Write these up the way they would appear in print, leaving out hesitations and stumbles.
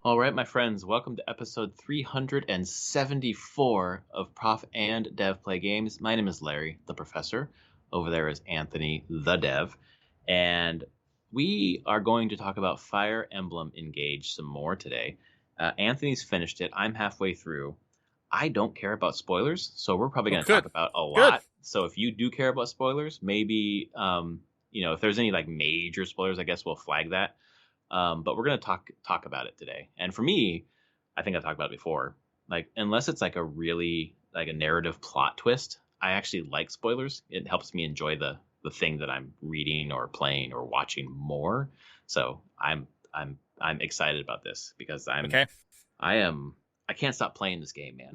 All right, my friends, welcome to episode 374 of Prof and Dev Play Games. My name is Larry, the professor. Over there is Anthony, the dev. And we are going to talk about Fire Emblem Engage some more today. Anthony's finished it. I'm halfway through. I don't care about spoilers, so we're probably going to talk about a lot. So if you do care about spoilers, maybe, if there's any like major spoilers, I guess we'll flag that. But we're going to talk about it today. And for me, I think I've talked about it before. Like, unless it's like a really like a narrative plot twist, I actually like spoilers. It helps me enjoy the thing that I'm reading or playing or watching more. So I'm excited about this because I can't stop playing this game, man.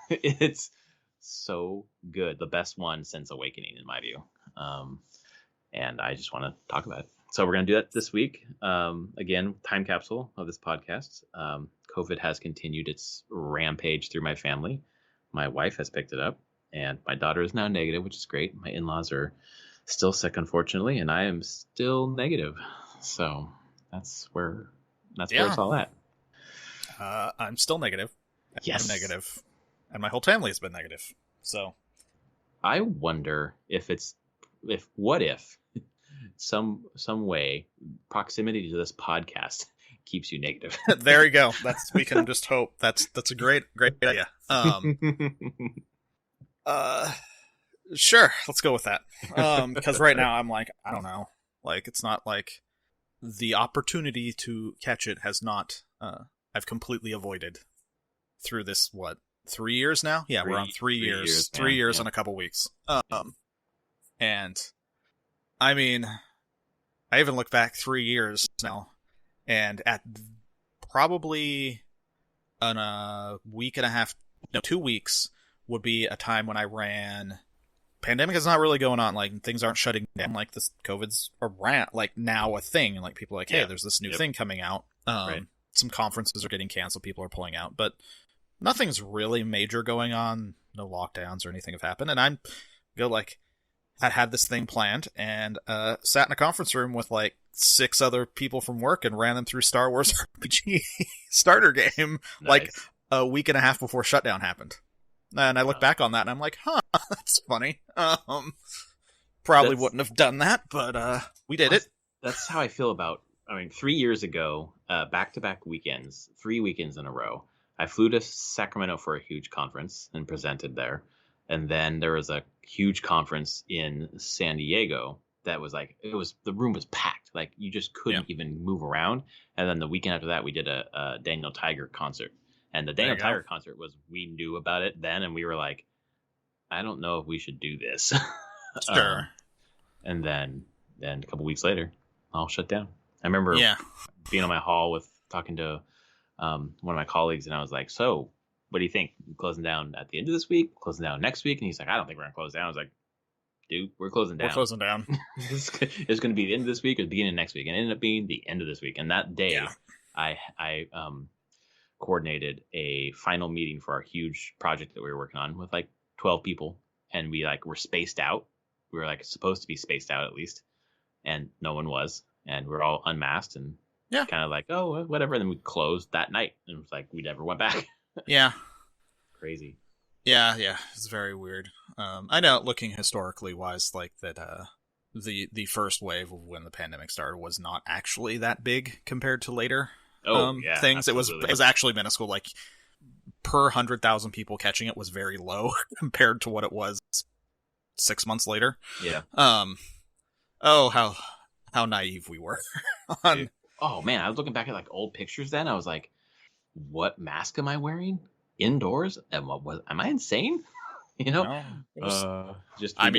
It's so good. The best one since Awakening, in my view. And I just want to talk about it. So we're going to do that this week. Again, time capsule of this podcast. COVID has continued its rampage through my family. My wife has picked it up, and my daughter is now negative, which is great. My in-laws are still sick, unfortunately, and I am still negative. So that's where it's all at. I'm still negative. Yes. I'm negative. And my whole family has been negative. So I wonder if some way proximity to this podcast keeps you negative. There you go. We can just hope. That's a great idea. Sure, let's go with that. Because right now I'm like, I don't know. Like, it's not like the opportunity to catch it has not I've completely avoided through this 3 years now? Yeah, we're on 3 years. 3 years and a couple weeks. And I mean, I even look back 3 years now, and at probably a week and a half, 2 weeks would be a time when I ran. Pandemic is not really going on, like things aren't shutting down, like this COVID's around, like now a thing, and like people are like, hey, there's this new thing coming out. Right. Some conferences are getting canceled, people are pulling out, but nothing's really major going on. No lockdowns or anything have happened, and I'm go like. I had this thing planned and sat in a conference room with like 6 other people from work and ran them through Star Wars RPG starter game like a week and a half before shutdown happened. And I look back on that and I'm like, that's funny. Probably wouldn't have done that, but we did it. That's how I feel about, 3 years ago, back-to-back weekends, 3 weekends in a row, I flew to Sacramento for a huge conference and presented there. And then there was a huge conference in San Diego that was like, the room was packed. Like you just couldn't even move around. And then the weekend after that, we did a Daniel Tiger concert. And the Daniel Tiger concert we knew about it then. And we were like, I don't know if we should do this. Sure. And then a couple weeks later, all shut down. I remember being on my hall talking to one of my colleagues. And I was like, so what do you think? Closing down at the end of this week? Closing down next week? And he's like, I don't think we're going to close down. I was like, dude, we're closing down. We're closing down. It's going to be the end of this week or the beginning of next week. And it ended up being the end of this week. And that day, I coordinated a final meeting for our huge project that we were working on with like 12 people. And we like were spaced out. We were like supposed to be spaced out at least. And no one was. And we're all unmasked and kind of like, oh, whatever. And then we closed that night. And it was like, we never went back. Yeah. Crazy. Yeah, it's very weird. I know, looking historically wise, like that the first wave of when the pandemic started was not actually that big compared to later things. Absolutely. It was actually minuscule. Like per 100,000 people catching it was very low compared to what it was 6 months later. Yeah. Oh, how naive we were. Oh man, I was looking back at like old pictures then. I was like, what mask am I wearing indoors? Am I insane? I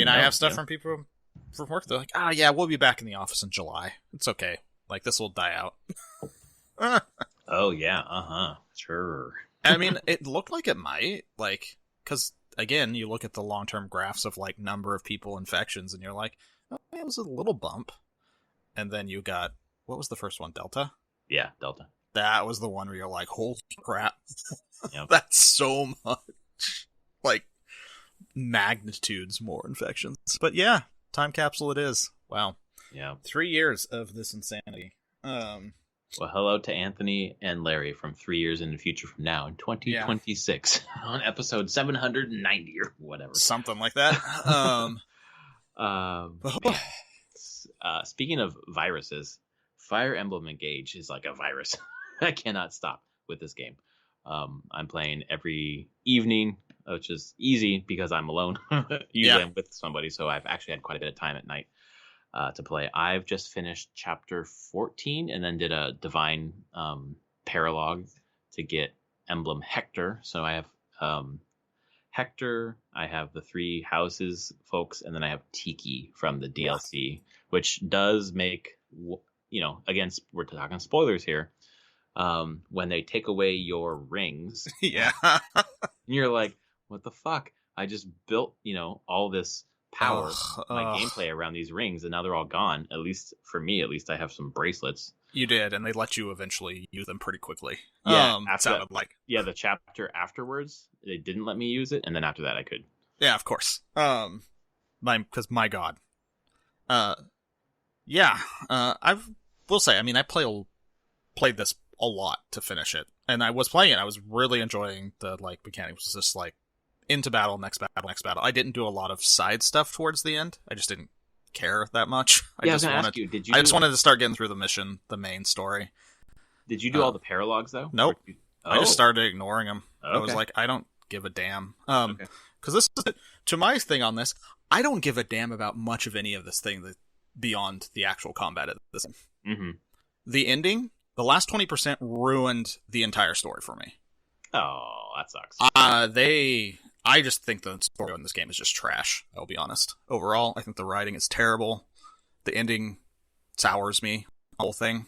have stuff from people from work. They're like, we'll be back in the office in July. It's okay. Like, this will die out. Oh yeah, sure. I mean, it looked like it might, like, because again, you look at the long-term graphs of like number of people infections, and you're like, oh, it was a little bump. And then you got, what was the first one? Delta? Yeah, Delta. That was the one where you're like, holy crap. Yep. That's so much. Like, magnitudes more infections. But yeah, time capsule it is. Wow. Yeah. 3 years of this insanity. Well, hello to Anthony and Larry from 3 years in the future from now in 2026 on episode 790 or whatever. Something like that. Man. Speaking of viruses, Fire Emblem Engage is like a virus. I cannot stop with this game. I'm playing every evening, which is easy because I'm alone. Usually I'm with somebody, so I've actually had quite a bit of time at night to play. I've just finished chapter 14 and then did a divine paralogue to get Emblem Hector. So I have Hector, I have the 3 houses folks, and then I have Tiki from the DLC, which does make, again, we're talking spoilers here. When they take away your rings, you're like, what the fuck? I just built, all this power, my gameplay around these rings, and now they're all gone. At least for me, I have some bracelets. You did, and they let you eventually use them pretty quickly. Yeah, the chapter afterwards, they didn't let me use it, and then after that, I could. Yeah, of course. Because my God. I will say, I played this a lot to finish it, and I was playing it. I was really enjoying the mechanics. It was just into battle, next battle. I didn't do a lot of side stuff towards the end. I just didn't care that much. I just wanted to start getting through the main story. Did you do all the paralogs though? Nope. I just started ignoring them. Okay. I was like, I don't give a damn. Because this is to my thing on this. I don't give a damn about much of any of this thing beyond the actual combat of this. Mm-hmm. The ending, the last 20% ruined the entire story for me. Oh, that sucks. I just think the story in this game is just trash, I'll be honest. Overall, I think the writing is terrible. The ending sours me, the whole thing.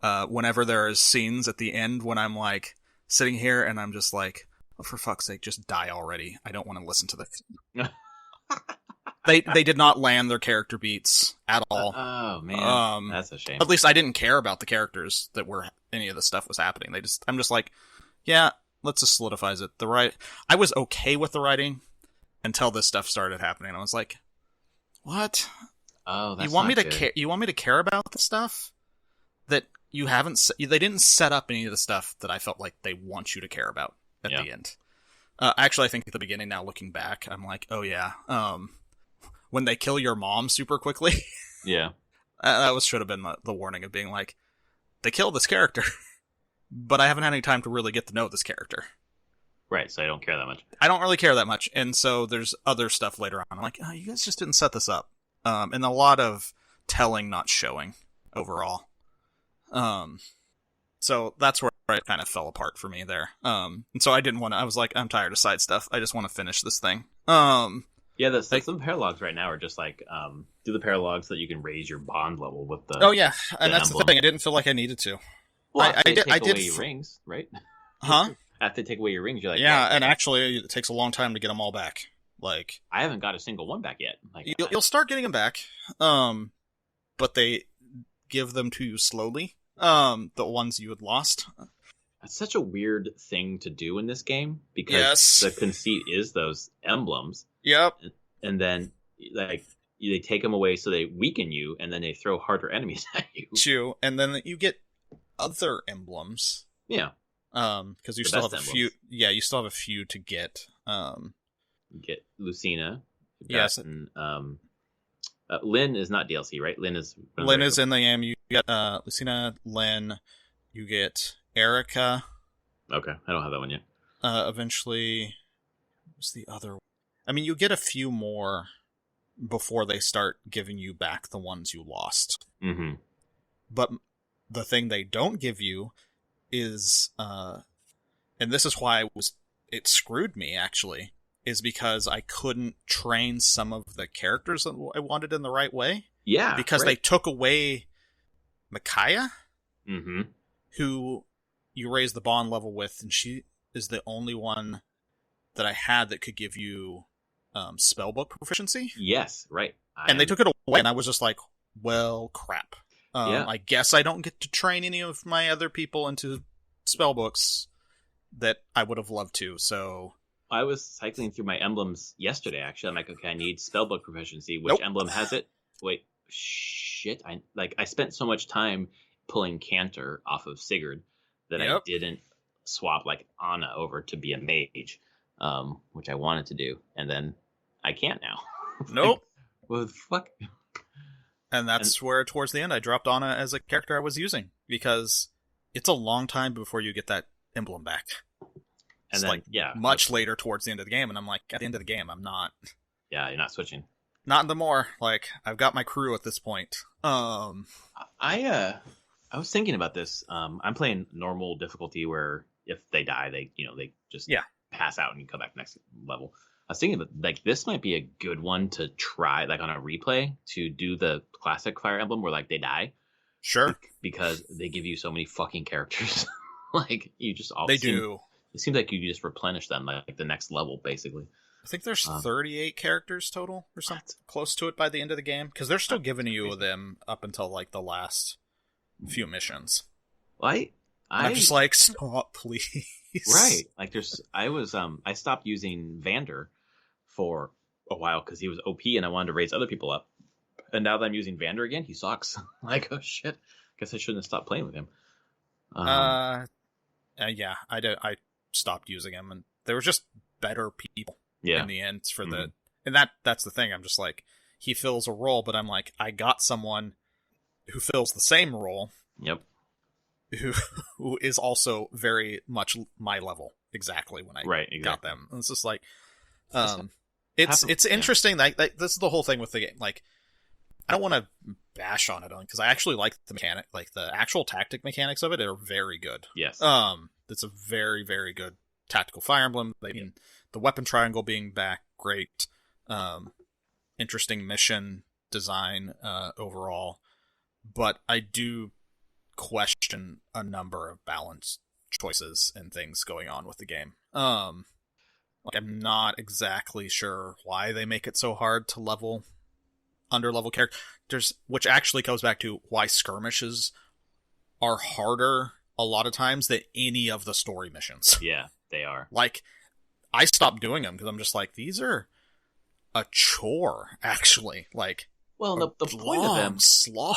Whenever there is scenes at the end when I'm sitting here and I'm just like, oh, for fuck's sake, just die already. I don't want to listen to this. They did not land their character beats at all. Oh man, that's a shame. At least I didn't care about the characters that were any of the stuff was happening. I'm just like, yeah, let's just solidifies it. I was okay with the writing until this stuff started happening. I was like, what? Oh, that's you want me to care? You want me to care about the stuff that you haven't? They didn't set up any of the stuff that I felt like they want you to care about at the end. Actually, I think at the beginning, now looking back, I'm like, oh yeah. When they kill your mom super quickly. Yeah. That should have been the warning of being like, they killed this character, but I haven't had any time to really get to know this character. Right, so I don't care that much. I don't really care that much, and so there's other stuff later on. I'm like, oh, you guys just didn't set this up. And a lot of telling, not showing, overall. So that's where it kind of fell apart for me there. And so I was like, I'm tired of side stuff. I just want to finish this thing. Yeah, some paralogs right now are just do the paralogs so that you can raise your bond level with the. Oh yeah, and that's emblem. The thing. I didn't feel like I needed to. Well, I did. Your rings, right? Huh? After they take away your rings, you're like, yeah, and actually, it takes a long time to get them all back. I haven't got a single one back yet. You'll start getting them back, but they give them to you slowly. The ones you had lost. That's such a weird thing to do in this game because the conceit is those emblems. Yep. And then they take them away so they weaken you, and then they throw harder enemies at you. True, and then you get other emblems. Yeah. Because you still have a few. Yeah, you still have a few to get. You get Lucina. Yes. And, Lynn is not DLC, right? Lynn is in the game. You get Lucina, Lynn. You get Erica. Okay, I don't have that one yet. Eventually, what's the other? I mean, you get a few more before they start giving you back the ones you lost. Mm-hmm. But the thing they don't give you is, and this is why it screwed me, actually, is because I couldn't train some of the characters that I wanted in the right way. Yeah. Because they took away Micaiah, mm-hmm. who you raise the bond level with, and she is the only one that I had that could give you spellbook proficiency. Yes, right. And they took it away, and I was just like, well, crap. I guess I don't get to train any of my other people into spellbooks that I would have loved to, so... I was cycling through my emblems yesterday, actually. I'm like, okay, I need spellbook proficiency. Which emblem has it? Wait, shit. I spent so much time pulling Cantor off of Sigurd that I didn't swap like Anna over to be a mage, which I wanted to do, and then I can't now. Nope. What the fuck? And that's where towards the end I dropped Anna as a character I was using, because it's a long time before you get that emblem back. It's and then, much later towards the end of the game, and I'm like, at the end of the game, I'm not. Yeah, you're not switching. Not the more. Like, I've got my crew at this point. I was thinking about this. I'm playing normal difficulty where if they die, they just pass out and you come back next level. I was thinking that like this might be a good one to try, like on a replay, to do the classic Fire Emblem where like they die. Sure. Because they give you so many fucking characters. Like you just all do. It seems like you just replenish them like the next level, basically. I think there's 38 characters total or something close to it by the end of the game, because they're still giving you them up until like the last few missions. Well, I'm just like, stop, please. Right. Like I stopped using Vander for a while because he was OP and I wanted to raise other people up. And now that I'm using Vander again, he sucks. Like, oh shit. Guess I shouldn't have stopped playing with him. Yeah, I stopped using him, and they were just better people in the end for the. And that's the thing. I'm just like, he fills a role, but I'm like, I got someone who fills the same role. Yep. Who is also very much my level exactly when I got them. And it's just like, it's interesting. Like this is the whole thing with the game. Like, I don't want to bash on it because I actually like the mechanic, like the actual tactic mechanics of it are very good. Yes. It's a very, very good tactical Fire Emblem. The weapon triangle being back, great. Interesting mission design overall, but I do question a number of balance choices and things going on with the game. Like I'm not exactly sure why they make it so hard to level underlevel characters, which actually goes back to why skirmishes are harder a lot of times than any of the story missions. Yeah, they are. Like, I stopped doing them because I'm just like, these are a chore, actually. Like, well, the point of them slog.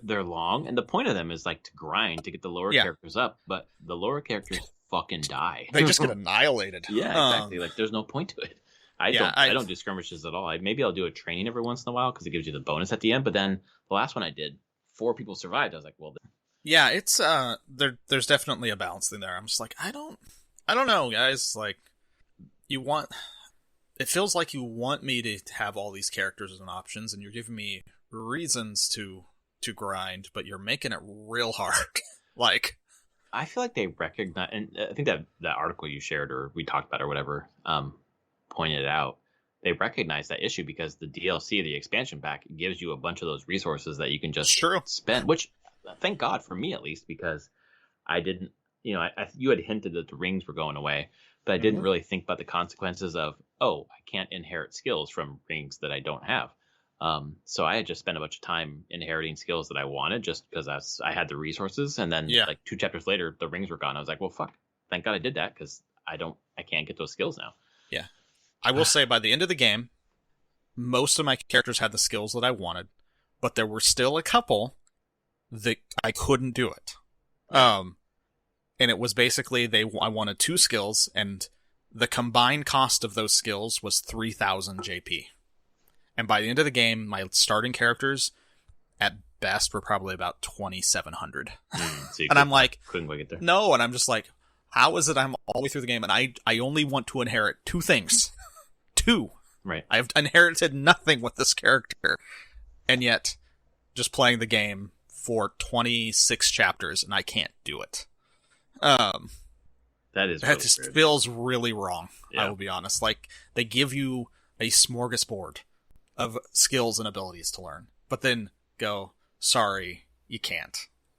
They're long, and the point of them is like to grind to get the lower characters up, but the lower characters fucking die. They just get annihilated. Yeah, exactly. Like, there's no point to it. I don't do skirmishes at all. Maybe I'll do a training every once in a while because it gives you the bonus at the end. But then the last one I did, 4 people survived. I was like, well, yeah, it's there's definitely a balance thing there. I'm just like, I don't know, guys. Like, it feels like you want me to have all these characters as an options, and you're giving me reasons to grind, but you're making it real hard. Like, I feel like they recognize, and I think that article you shared or we talked about or whatever, pointed out, they recognize that issue because the DLC, the expansion pack, gives you a bunch of those resources that you can just spend, which thank God for me at least, because I didn't, you had hinted that the rings were going away, but I didn't really think about the consequences of, I can't inherit skills from rings that I don't have. So I had just spent a bunch of time inheriting skills that I wanted just because I had the resources. And then like 2 chapters later, the rings were gone. I was like, well, fuck, thank God I did that because I can't get those skills now. Yeah. I will say by the end of the game, most of my characters had the skills that I wanted, but there were still a couple that I couldn't do it. And it was basically I wanted 2 skills, and the combined cost of those skills was 3,000 JP. And by the end of the game, my starting characters, at best, were probably about 2,700. So and I'm like, couldn't quite get there. No, and I'm just like, how is it I'm all the way through the game and I only want to inherit 2 things? 2. Right. I've inherited nothing with this character. And yet, just playing the game for 26 chapters, and I can't do it. That just weird. Feels really wrong, yeah. I will be honest. Like, they give you a smorgasbord of skills and abilities to learn, but then go, sorry, you can't.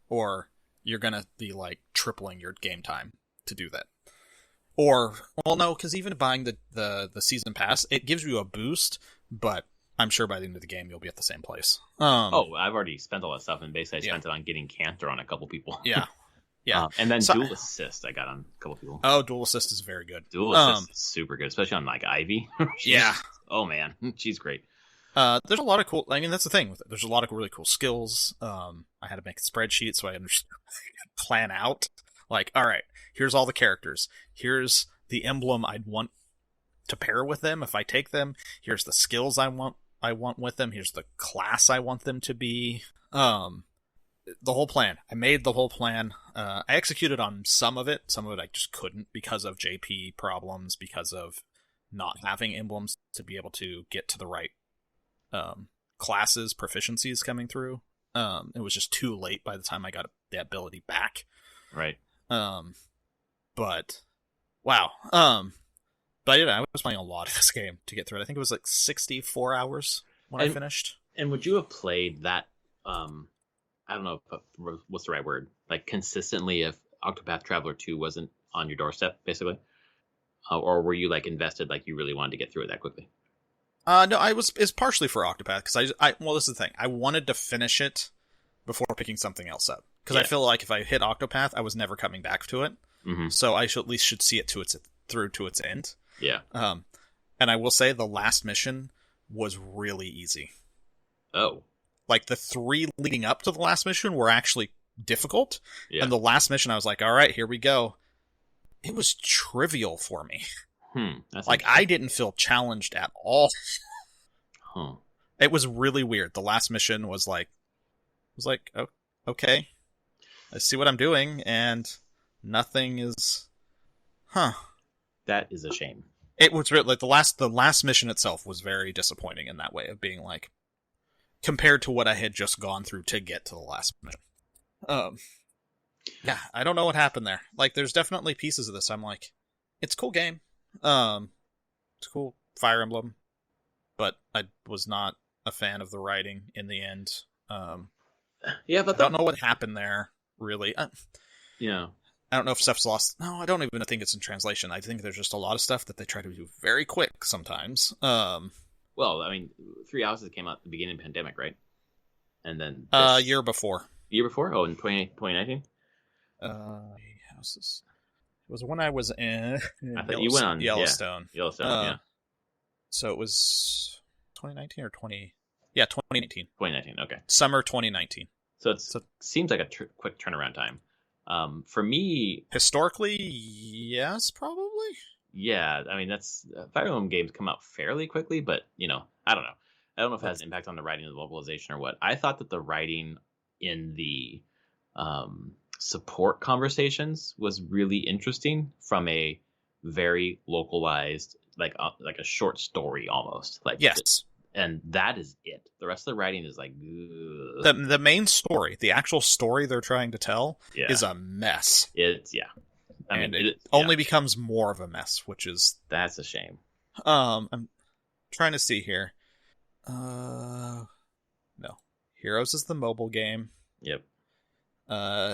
Or you're gonna be, like, tripling your game time to do that. Or, well, no, because even buying the season pass, it gives you a boost, but I'm sure by the end of the game you'll be at the same place. I've already spent all that stuff, and basically I spent it on getting Cantor on a couple people. Yeah. Yeah. And then Dual Assist I got on a couple people. Oh, Dual Assist is very good. Dual Assist is super good, especially on, like, Ivy. Yeah. Oh, man. She's great. There's a lot of cool. I mean, that's the thing with it. There's a lot of really cool skills. I had to make a spreadsheet so I understood, plan out. Like, all right, here's all the characters. Here's the emblem I'd want to pair with them if I take them. Here's the skills I want with them. Here's the class I want them to be. The whole plan. I made the whole plan. I executed on some of it. Some of it I just couldn't because of JP problems, because of not having emblems to be able to get to the right classes, proficiencies coming through. It was just too late by the time I got the ability back. Right. But wow. But yeah, I was playing a lot of this game to get through it. I think it was like 64 hours when I finished. And would you have played that? I don't know what's the right word. Like consistently, if Octopath Traveler 2 wasn't on your doorstep, basically, or were you like invested, like you really wanted to get through it that quickly? No, it's partially for Octopath because well, this is the thing. I wanted to finish it before picking something else up because I feel like if I hit Octopath, I was never coming back to it. Mm-hmm. So I should at least see it through to its end. Yeah. And I will say the last mission was really easy. Oh. Like the 3 leading up to the last mission were actually difficult. Yeah. And the last mission, I was like, all right, here we go. It was trivial for me. That's like I didn't feel challenged at all. Huh. It was really weird. The last mission was like, oh, okay, I see what I'm doing, and nothing is, That is a shame. It was really, like the last mission itself was very disappointing in that way of being like, compared to what I had just gone through to get to the last mission. Yeah, I don't know what happened there. Like, there's definitely pieces of this I'm like, it's a cool game. It's a cool Fire Emblem, but I was not a fan of the writing in the end. Yeah, but I don't know what happened there, really. Yeah. I don't know if stuff's lost. No, I don't even think it's in translation. I think there's just a lot of stuff that they try to do very quick sometimes. Well, I mean, 3 Houses came out at the beginning of the pandemic, right? And then year before. Year before? Oh, in 2019? Houses. It was when I was in I thought you went on Yellowstone. Yeah. Yellowstone, yeah. So it was 2019 or 20... Yeah, 2019. 2019, okay. Summer 2019. So it seems like a quick turnaround time. For me... Historically, yes, probably? Yeah, I mean, that's... Fire Emblem games come out fairly quickly, but, I don't know. I don't know if it has an impact on the writing of the localization or what. I thought that the writing in the support conversations was really interesting from a very localized, like a short story almost. Like yes. And that is it. The rest of the writing is like... Ugh. The main story, the actual story they're trying to tell is a mess. It's, yeah. I mean, it only becomes more of a mess, which is... That's a shame. I'm trying to see here. No. Heroes is the mobile game. Yep.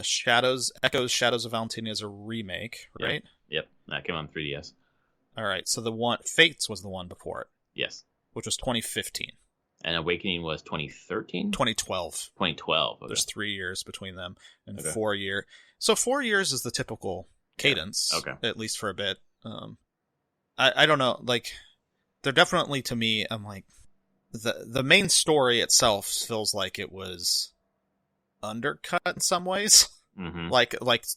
Shadows of Valentina is a remake, right? Yep. That came on 3DS. All right, so the one Fates was the one before it. Yes. Which was 2015. And Awakening was 2013? 2012. 2012. Okay. There's 3 years between them, and 4 year. So 4 years is the typical cadence. Okay. At least for a bit. I don't know. Like, they're definitely, to me, I'm like, the main story itself feels like it was undercut in some ways. Mm-hmm. Like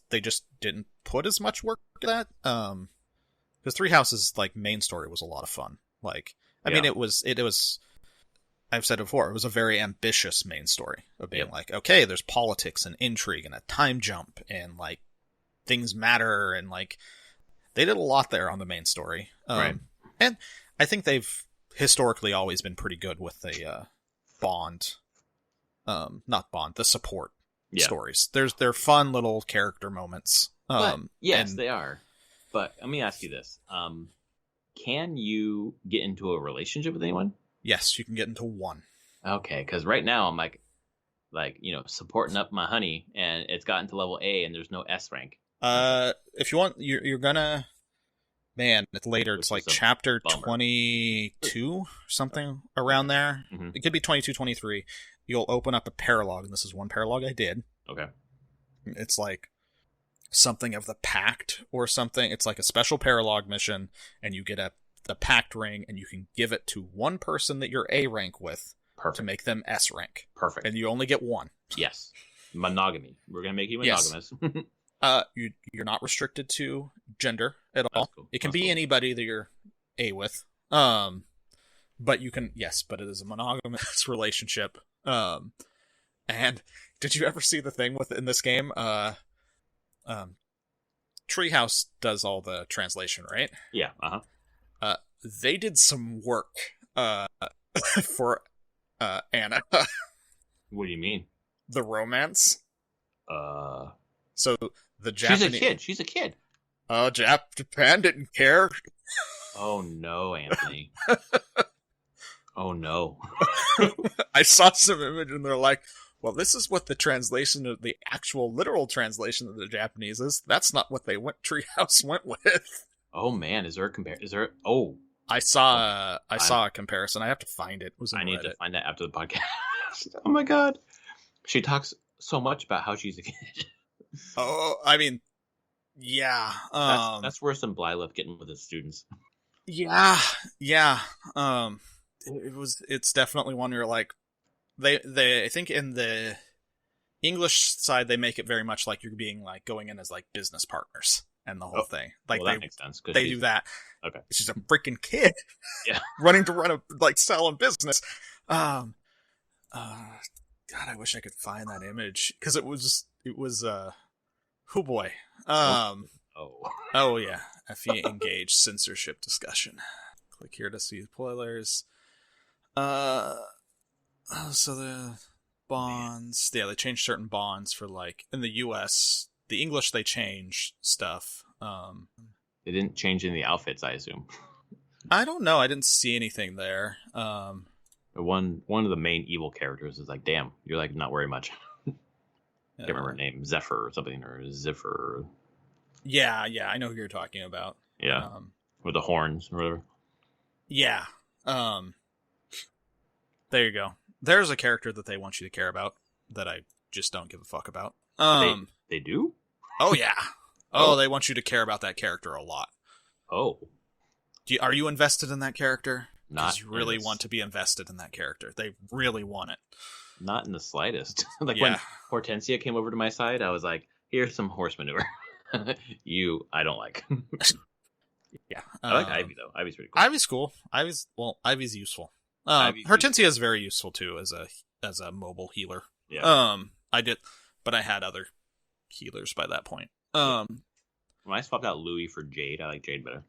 they just didn't put as much work into that. Because Three Houses, like, main story was a lot of fun. Like, I mean, it was. I've said it before, it was a very ambitious main story of being like, okay, there's politics and intrigue and a time jump and like things matter, and like they did a lot there on the main story. Right. And I think they've historically always been pretty good with the the support stories. They're fun little character moments. Yes, they are. But let me ask you this. Can you get into a relationship with anyone? Yes, you can get into one. Okay, because right now I'm like, supporting up my honey, and it's gotten to level A, and there's no S rank. If you want, you're gonna, man, it's later. It's like chapter 22, something around there. Mm-hmm. It could be 22, 23. You'll open up a paralog, and this is one paralog I did. Okay. It's like something of the Pact or something. It's like a special paralog mission, and you get a the pact ring, and you can give it to one person that you're A rank with. Perfect. To make them S rank. Perfect. And you only get one. Yes. Monogamy. We're going to make you monogamous. Yes. You're not restricted to gender at all. Cool. It can be anybody that you're A with. But you can, yes, but it is a monogamous relationship. And did you ever see the thing in this game? Treehouse does all the translation, right? Yeah. They did some work for Anna. What do you mean? The romance. So the Japanese. She's a kid. Japan didn't care. Oh no, Anthony. Oh no. I saw some image and they're like, well, this is what the translation of the actual literal translation of the Japanese is. That's not what Treehouse went with. Oh man, is there a comparison? Is there? Oh, I saw a comparison. I have to find it. I need to find that after the podcast. Oh my god, she talks so much about how she's a kid. Oh, I mean, yeah. That's worse than Blythe getting with his students. Yeah. It's definitely one where you're like, I think in the English side they make it very much like you're being like going in as like business partners and the whole thing. Like that makes sense. They do that. Okay. She's a freaking kid. Yeah. Running to run sell a business. God, I wish I could find that image because it was oh boy. Oh yeah. FE Engage censorship discussion. Click here to see spoilers. So the bonds, yeah, they changed certain bonds for like in the US. The English they change stuff. They didn't change any of the outfits, I assume. I don't know. I didn't see anything there. One of the main evil characters is like, damn, you're like not wearing much. I can't remember her name, Zephyr or something, or Zephyr. Yeah, I know who you're talking about. Yeah, with the horns or whatever. Yeah. There you go. There's a character that they want you to care about that I just don't give a fuck about. They do? Oh yeah. Oh, they want you to care about that character a lot. Oh. Are you invested in that character? Not. You really want to be invested in that character. They really want it. Not in the slightest. When Hortensia came over to my side, I was like, here's some horse manure. I don't like. Yeah. I like Ivy, though. Ivy's pretty cool. Ivy's cool. Ivy's useful. Hortensia is very useful, too, as a mobile healer. Yeah. But I had other healers by that point. When I swapped out Louis for Jade, I like Jade better.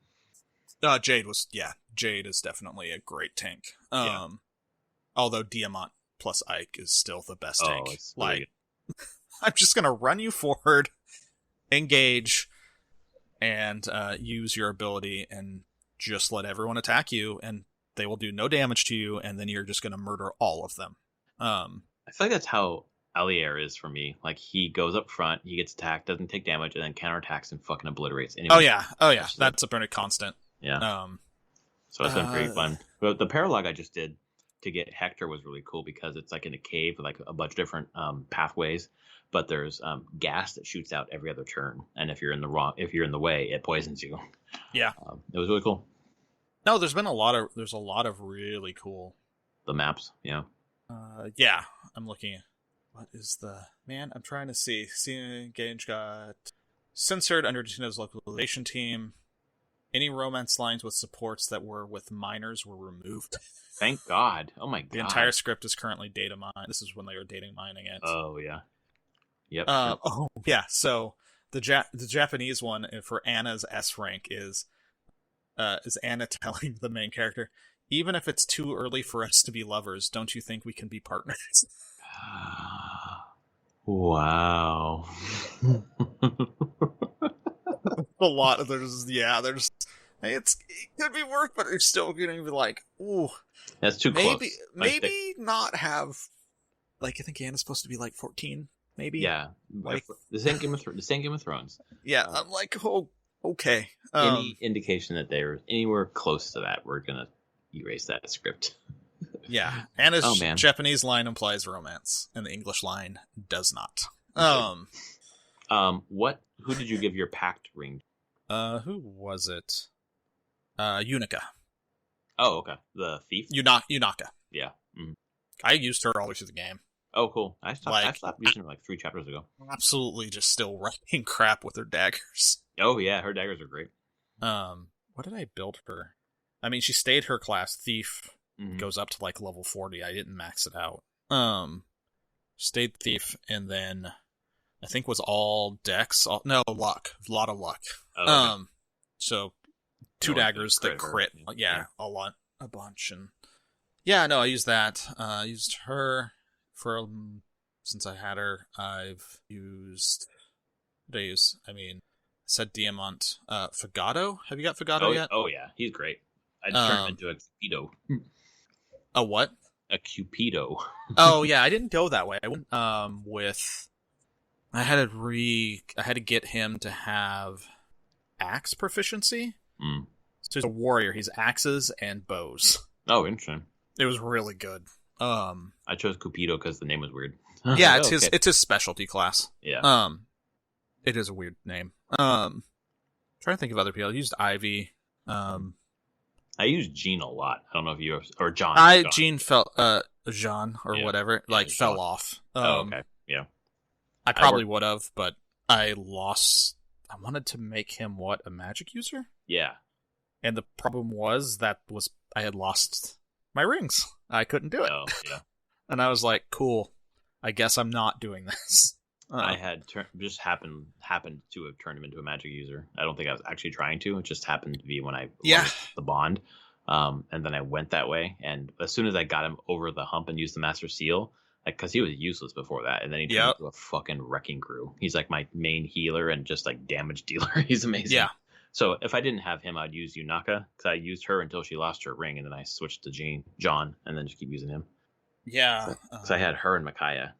Jade is definitely a great tank. Although Diamant plus Ike is still the best tank. It's really good. I'm just gonna run you forward, engage, and use your ability, and just let everyone attack you, and they will do no damage to you, and then you're just gonna murder all of them. I feel like that's how Allier is for me. Like, he goes up front, he gets attacked, doesn't take damage, and then counterattacks and fucking obliterates anyone. Oh yeah. That's a pretty constant. Yeah. So it's been pretty fun. But the paralog I just did to get Hector was really cool because it's like in a cave with like a bunch of different pathways, but there's gas that shoots out every other turn, and if you're in the way, it poisons you. Yeah. It was really cool. No, there's a lot of really cool. The maps, yeah. Yeah, I'm looking at what is I'm trying to see. Engage got censored under Nintendo's localization team. Any romance lines with supports that were with minors were removed. Thank God. Oh my God. The entire script is currently data mined. This is when they were data mining it. Oh yeah. Yep. Oh yeah. So the Japanese one for Anna's S rank is Anna telling the main character, even if it's too early for us to be lovers, don't you think we can be partners? Wow. A lot of it could be work, but they're still going to be like, ooh, that's too close. Maybe not have, like, I think Anna's supposed to be like 14, maybe. Yeah, like the same Game of Thrones. Yeah, I'm like, oh, okay. Any indication that they're anywhere close to that, we're gonna erase that script. Yeah, Anna's Japanese line implies romance, and the English line does not. Who did you give your pact ring? Who was it? Unica. Oh, okay. The thief. Yunaka. Yeah. Mm. I used her all the way through the game. Oh, cool. I stopped using her like 3 chapters ago. Absolutely, just still wrecking crap with her daggers. Oh yeah, her daggers are great. What did I build her? I mean, she stayed her class. Thief Mm-hmm. goes up to like level 40. I didn't max it out. Stayed Thief, and then I think was all dex. Luck. A lot of luck. Oh, okay. So 2 daggers that crit. Yeah, a bunch. And yeah, no, I used that. I used her for, since I had her, I've used, what did I use? I mean, I said Diamant. Fagado? Have you got Fagado yet? Oh yeah, he's great. I just turned him into a Cupido. A what? A Cupido. Oh yeah, I didn't go that way. I went with, I had to get him to have axe proficiency. Mm. So he's a warrior. He's axes and bows. Oh, interesting. It was really good. I chose Cupido because the name was weird. Yeah, it's his specialty class. Yeah. It is a weird name. Trying to think of other people. I used Ivy. I used Jean a lot. I don't know if you or John. Jean fell. Jean or whatever, fell off. Oh, okay. Yeah. I probably would have, but I lost. I wanted to make him a magic user? Yeah. And the problem was I had lost my rings. I couldn't do it. Oh, yeah. And I was like, cool. I guess I'm not doing this. I had just happened to have turned him into a magic user. I don't think I was actually trying to. It just happened to be when I launched the bond. And then I went that way. And as soon as I got him over the hump and used the Master Seal, because he was useless before that, and then he turned into a fucking wrecking crew. He's like my main healer and just like damage dealer. He's amazing. Yeah. So if I didn't have him, I'd use Yunaka, because I used her until she lost her ring, and then I switched to John, and then just keep using him. Yeah. Because I had her and Micaiah.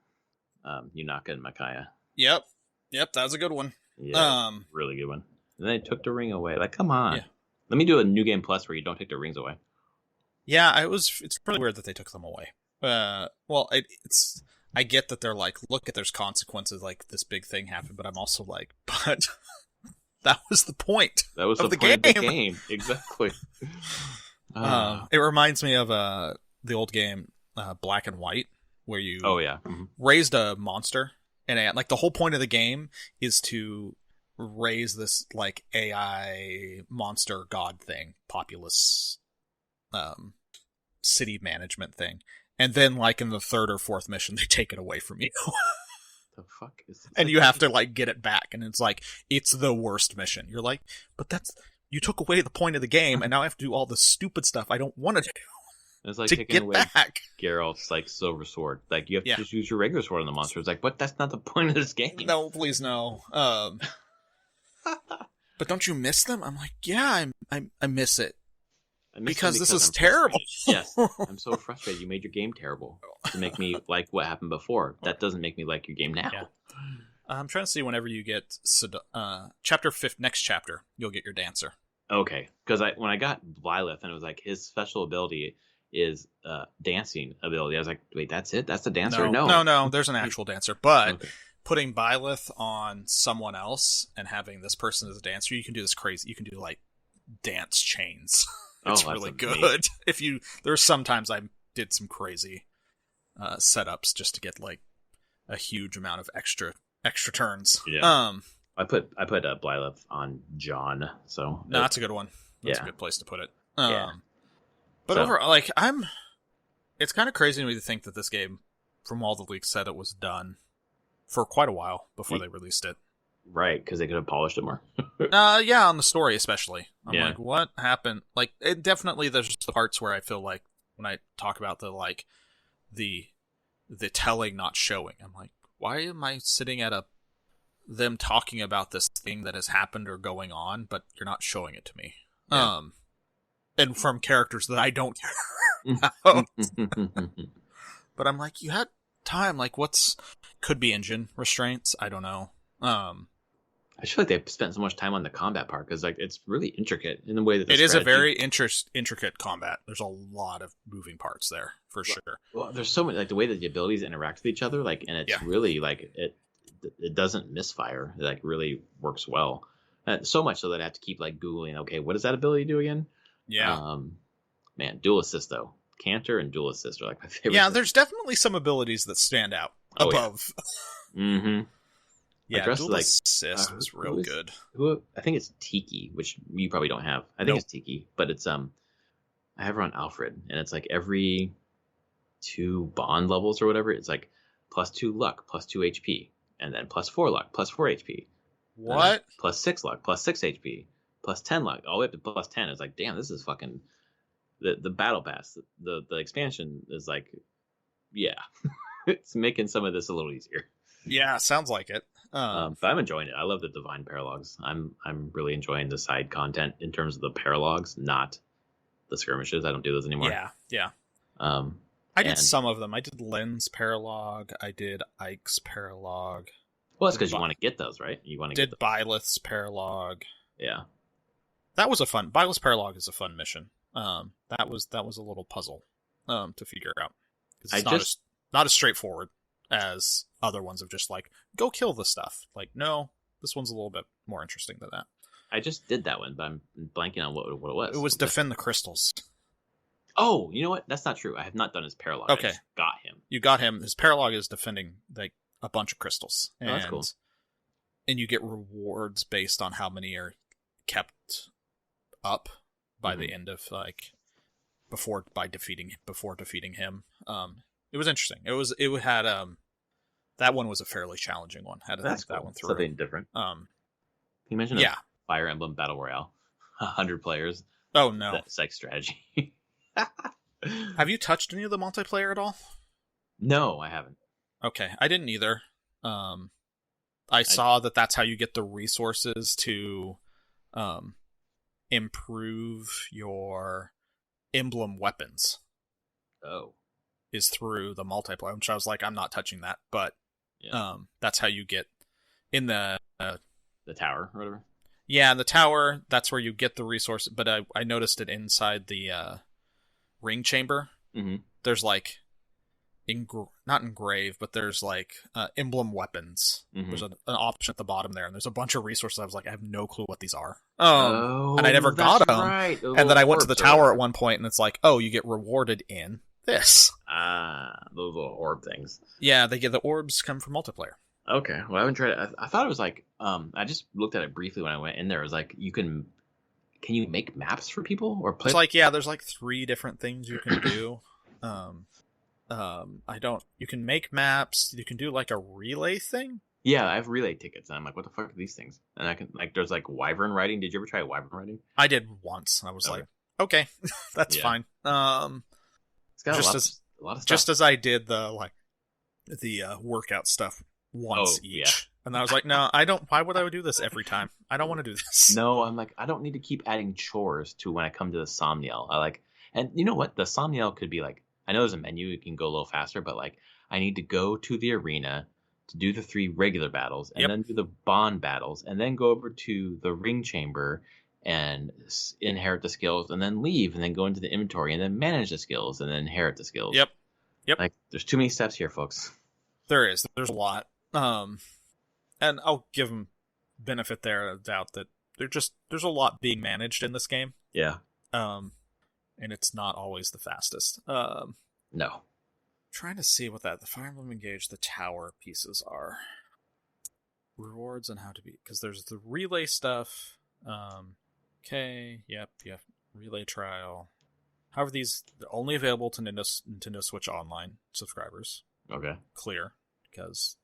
Yunaka and Micaiah. Yep, that was a good one. Yeah, really good one. And they took the ring away. Like, come on. Yeah. Let me do a New Game Plus where you don't take the rings away. Yeah, it's really weird that they took them away. Well, I get that they're like, look at there's consequences, like this big thing happened, but I'm also like, but that was the point. That was the point of the game. Exactly. It reminds me of the old game Black and White, where you raised a monster, and like the whole point of the game is to raise this like AI monster god thing, populous city management thing, and then like in the 3rd or 4th mission they take it away from you. The fuck is this? And you have to like get it back, and it's like it's the worst mission. You're like, but you took away the point of the game, and now I have to do all the stupid stuff I don't want to do. It's like to taking get away back Geralt's like silver sword. Like you have to just use your regular sword on the monster. It's like, but that's not the point of this game. No, please no. But don't you miss them? I'm like, yeah, I miss it. Because this is terrible. Yes, I'm so frustrated. You made your game terrible to make me like what happened before. That doesn't make me like your game now. Yeah. I'm trying to see whenever you get chapter 5, next chapter, you'll get your dancer. Okay, because when I got Byleth and it was like his special ability is dancing ability. I was like, wait, that's it? That's the dancer? No, there's an actual dancer. But putting Byleth on someone else and having this person as a dancer, you can do this crazy. You can do like dance chains. It's really good. There's sometimes I did some crazy setups just to get like a huge amount of extra turns. Yeah. I put Byleth on John, so that's a good one. That's a good place to put it. But overall, like it's kind of crazy to me to think that this game, from all the leaks, said it was done for quite a while before they released it. Right, because they could have polished it more. Yeah, on the story especially. I'm like, what happened? Like, it definitely there's the parts where I feel like when I talk about the telling not showing, I'm like, why am I sitting at them talking about this thing that has happened or going on, but you're not showing it to me? Yeah. And from characters that I don't care about. But I'm like, you had time. Like, could be engine restraints? I don't know. I feel like they've spent so much time on the combat part because like it's really intricate in the way that it is a very intricate combat. There's a lot of moving parts there for sure. Well, there's so many like the way that the abilities interact with each other, like, and it's really like it doesn't misfire. It like really works well. So much so that I have to keep like Googling. Okay, what does that ability do again? Yeah. Man, dual assist though. Canter and dual assist are like my favorite. Yeah, there's definitely some abilities that stand out above. Yeah. Mm-hmm. Yeah, dual assist was real good. I think it's Tiki, which you probably don't have. I think it's Tiki, but it's I have her on Alfred, and it's like every 2 bond levels or whatever, it's like +2 luck, +2 HP, and then +4 luck, +4 HP. What? +6 luck, +6 HP, +10 luck, all the way up to +10. It's like, damn, this is fucking the battle pass. The expansion is like, yeah, it's making some of this a little easier. Yeah, sounds like it. But I'm enjoying it. I love the divine paralogs. I'm really enjoying the side content in terms of the paralogs, not the skirmishes. I don't do those anymore. Yeah. I did some of them. I did Len's paralog. I did Ike's paralog. Well, that's because you want to get those, right? You want to get Byleth's paralog. Yeah, that was a fun. Byleth's paralog is a fun mission. That was a little puzzle to figure out. It's not as straightforward as other ones of just like, go kill the stuff. Like, no, this one's a little bit more interesting than that. I just did that one, but I'm blanking on what it was. It was defend the crystals. Oh, you know what? That's not true. I have not done his paralog. Okay. I just got him. You got him. His paralog is defending like a bunch of crystals. And, that's cool. And you get rewards based on how many are kept up by the end of like before defeating him. It was interesting. It had that one was a fairly challenging one. Had to think that one through. Something different. You mentioned a Fire Emblem Battle Royale, 100 players. Oh no, that's like strategy. Have you touched any of the multiplayer at all? No, I haven't. Okay, I didn't either. I saw that's how you get the resources to improve your emblem weapons. Oh. Is through the multiplayer, which I was like, I'm not touching that, but that's how you get in the tower or whatever. Yeah, the tower, that's where you get the resource, but I noticed it inside the ring chamber. Mm-hmm. There's like not engraved, but there's like emblem weapons. Mm-hmm. There's an option at the bottom there, and there's a bunch of resources. I was like, I have no clue what these are. And I never got them. Right. And then I went to the tower at one point, and it's like, oh, you get rewarded in this. Those little orb things. Yeah, the orbs come from multiplayer. Okay, well, I haven't tried it. I thought it was like, I just looked at it briefly when I went in there. It was like, can you make maps for people or play? It's like, yeah, there's like 3 different things you can do. You can make maps. You can do like a relay thing. Yeah, I have relay tickets, and I'm like, what the fuck are these things? And I can there's like wyvern riding. Did you ever try wyvern riding? I did once. I was like, okay, that's fine. It's got a lot of stuff. Just as I did the workout stuff once each. Yeah. And I was like, no, I don't. Why would I do this every time? I don't want to do this. No, I'm like, I don't need to keep adding chores to when I come to the Somniel. And you know what? The Somniel could be like, I know there's a menu, you can go a little faster, but like, I need to go to the arena to do the 3 regular battles, and then do the bond battles, and then go over to the ring chamber and inherit the skills, and then leave, and then go into the inventory, and then manage the skills, and then inherit the skills. Yep. Like, there's too many steps here, folks. There's a lot. And I'll give them benefit there of doubt that there's a lot being managed in this game. Yeah. And it's not always the fastest. No. Trying to see what the Fire Emblem Engage, the tower pieces are. Rewards and how to beat, because there's the relay stuff. Okay, yep, relay trial. However, these are only available to Nintendo Switch Online subscribers. Okay. Clear, because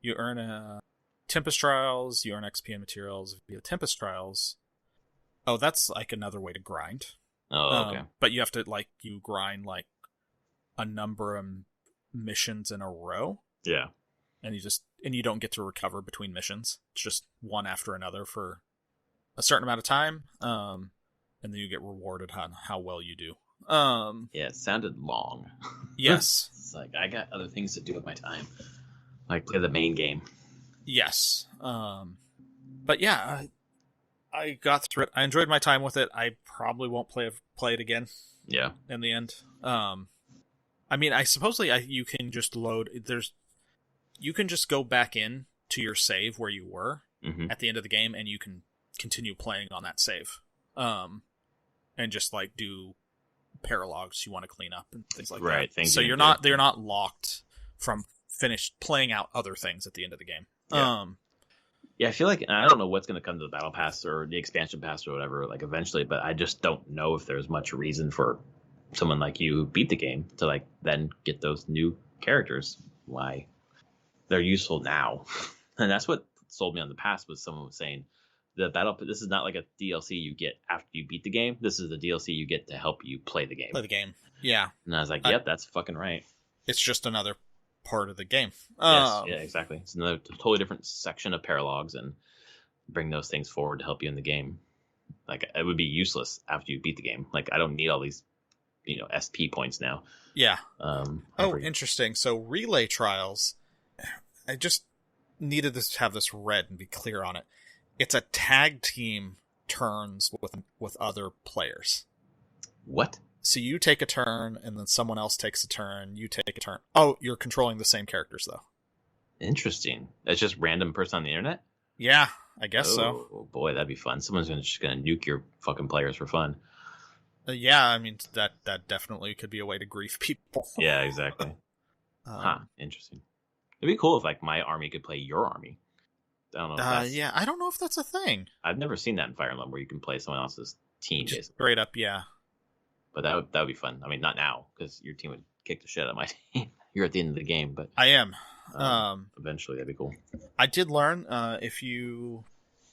you earn Tempest Trials, you earn XP and materials via Tempest Trials. Oh, that's like another way to grind. Oh, okay. But you have to you grind like a number of missions in a row. Yeah. And you don't get to recover between missions. It's just one after another for a certain amount of time. And then you get rewarded on how well you do. Yeah, it sounded long. Yes. It's like, I got other things to do with my time. Like play the main game. Yes. But yeah, I got through it. I enjoyed my time with it. I probably won't play it again. Yeah. In the end. I mean, you can just you can just go back in to your save where you were at the end of the game, and you can continue playing on that save. And just do paralogs you want to clean up and things like Right, that. things So you they're not locked from finished playing out other things at the end of the game. Yeah. Yeah, I feel like, and I don't know what's going to come to the battle pass or the expansion pass or whatever, like eventually, but I just don't know if there's much reason for someone like you who beat the game to like then get those new characters. Why they're useful now. And that's what sold me on the past was someone was saying this is not like a DLC you get after you beat the game. This is the DLC you get to help you play the game. Yeah. And I was like, yep, that's fucking right. It's just another part of the game. Yes, yeah, exactly. It's another totally different section of paralogs and bring those things forward to help you in the game. Like it would be useless after you beat the game. Like I don't need all these, SP points now. Yeah. Interesting. So relay trials, I just needed to have this read and be clear on it. It's a tag team turns with other players. What? So you take a turn, and then someone else takes a turn. You take a turn. Oh, you're controlling the same characters, though. Interesting. It's just random person on the internet? Yeah, I guess so. Oh, boy, that'd be fun. Someone's just going to nuke your fucking players for fun. Yeah, I mean, that definitely could be a way to grief people. Yeah, exactly. Interesting. It'd be cool if, like, my army could play your army. I don't know if that's... Yeah, I don't know if that's a thing. I've never seen that in Fire Emblem where you can play someone else's team, just basically. Straight up, yeah. But that would be fun. I mean, not now, because your team would kick the shit out of my team. You're at the end of the game, but... I am. Eventually, that'd be cool. I did learn, if you...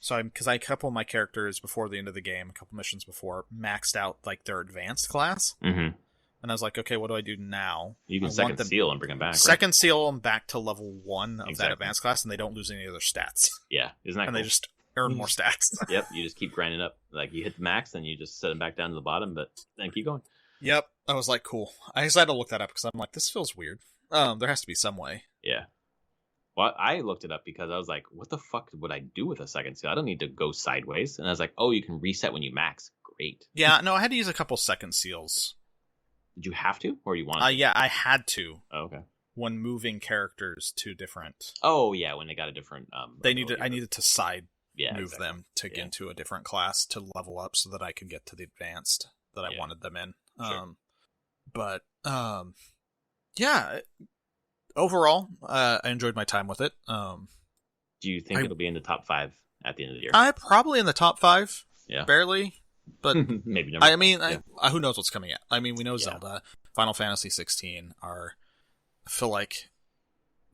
So, because I couple of my characters before the end of the game, a couple missions before, maxed out, like, their advanced class. Mm-hmm. And I was like, okay, what do I do now? You can second seal and bring them back. Second seal them back to level 1 of that advanced class, and they don't lose any of their stats. Yeah, isn't that cool? And they just earn more stats. Yep, you just keep grinding up. Like, you hit the max, then you just set them back down to the bottom, but then keep going. Yep, I was like, cool. I decided to look that up, because I'm like, this feels weird. There has to be some way. Yeah. Well, I looked it up because I was like, what the fuck would I do with a second seal? I don't need to go sideways. And I was like, oh, you can reset when you max. Great. Yeah, no, I had to use a couple second seals. Did you have to, or you wanted to? Yeah, I had to. Oh, okay. When moving characters to different... Oh, yeah, when they got a different... I needed to move exactly. them to get into a different class to level up so that I could get to the advanced that I wanted them in. Sure. Yeah, overall, I enjoyed my time with it. Do you think it'll be in the top 5 at the end of the year? Probably in the top 5. Yeah. Barely. But maybe I mean, who knows what's coming out? I mean, we know Zelda, Final Fantasy 16 are. I feel like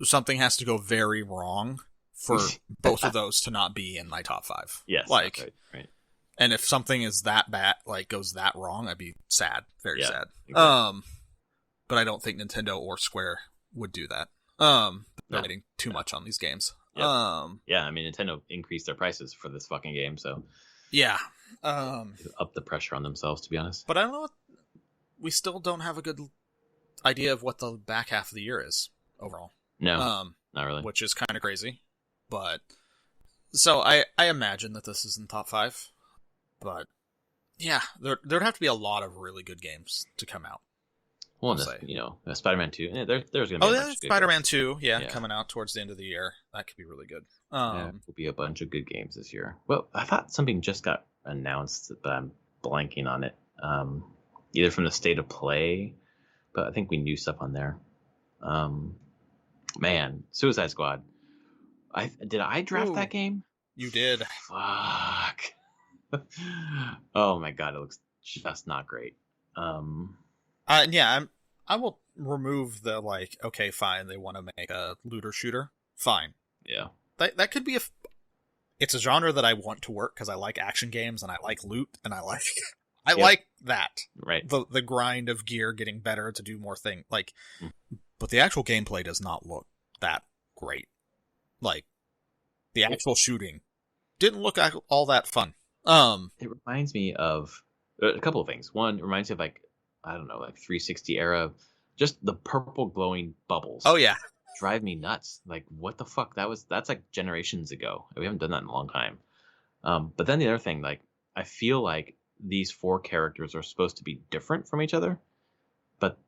something has to go very wrong for both of those to not be in my top 5. Yes, like, right. And if something is that bad, like goes that wrong, I'd be sad, very sad. Exactly. But I don't think Nintendo or Square would do that. They're getting too much on these games. Yep. Yeah, I mean, Nintendo increased their prices for this fucking game, so. Yeah. Up the pressure on themselves, to be honest. But I don't know. We still don't have a good idea of what the back half of the year is overall. No, not really. Which is kind of crazy. But so I imagine that this is in top 5. But yeah, there'd have to be a lot of really good games to come out. Well, Spider-Man 2. Yeah, there's going to be a bunch of good Spider-Man games. 2, coming out towards the end of the year. That could be really good. Will be a bunch of good games this year. Well, I thought something just got announced, but I'm blanking on it. Either from the State of Play, but I think we knew stuff on there. Man, Suicide Squad. Did I draft that game? You did. Fuck. Oh my god, it looks just not great. I will remove the okay, fine, they want to make a looter shooter. Fine. Yeah. That could be it's a genre that I want to work because I like action games and I like loot and I like like that. Right. The grind of gear getting better to do more things. But the actual gameplay does not look that great. The actual shooting didn't look all that fun. It reminds me of a couple of things. One, it reminds me of 360 era, just the purple glowing bubbles. Oh yeah, drive me nuts. What the fuck? That's generations ago. We haven't done that in a long time. But then the other thing, I feel like these 4 characters are supposed to be different from each other, but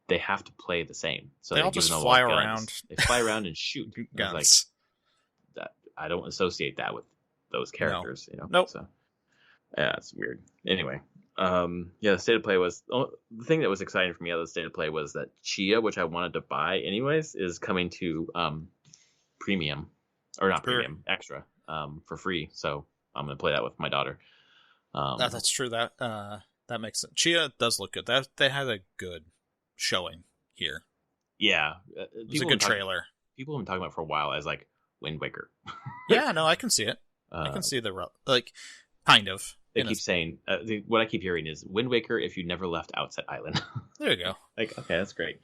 they have to play the same. So they all just fly around. They fly around and shoot guns. I don't associate that with those characters. Nope. So yeah, it's weird. Anyway, Yeah, the state of play was the thing that was exciting for me out of the state of play was that Chia, which I wanted to buy anyways, is coming to premium, or not Sure. premium, extra, for free. So I'm gonna play that with my daughter. That's true. That makes sense. Chia does look good. That they had a good showing here. Yeah, It was a good trailer. People have been talking about it for a while as like Wind Waker. Yeah, no, I can see it. I can see like kind of. They keep saying what I keep hearing is Wind Waker if you never left Outset Island. There you go. Like, okay, that's great.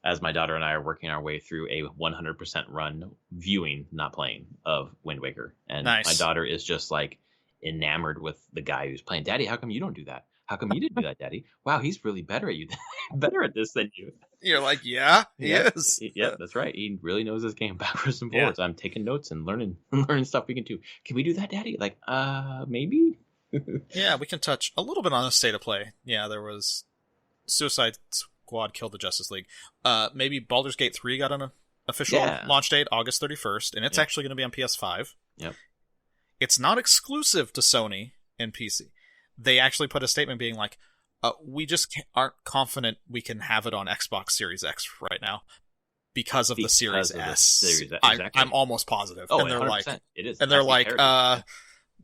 As my daughter and I are working our way through a 100% run viewing, not playing, of Wind Waker, and Nice. my daughter is just like enamored with the guy who's playing. Daddy, how come you don't do that? How come you didn't do that, Daddy? Wow, he's really better at this than you. You're like, yeah, he is. Yeah, that's right. He really knows his game backwards and forwards. I'm taking notes and learning stuff we can do. Can we do that, Daddy? Like, maybe. Yeah, we can touch a little bit on the state of play. Yeah, there was Suicide Squad killed the Justice League. Maybe Baldur's Gate 3 got an official launch date, August 31st, and it's actually going to be on PS5. Yep. It's not exclusive to Sony and PC. They actually put a statement being like, we just aren't confident we can have it on Xbox Series X right now because of the Series S. Exactly. I'm almost positive. Oh, and they're 100%. like, it is. And they're like,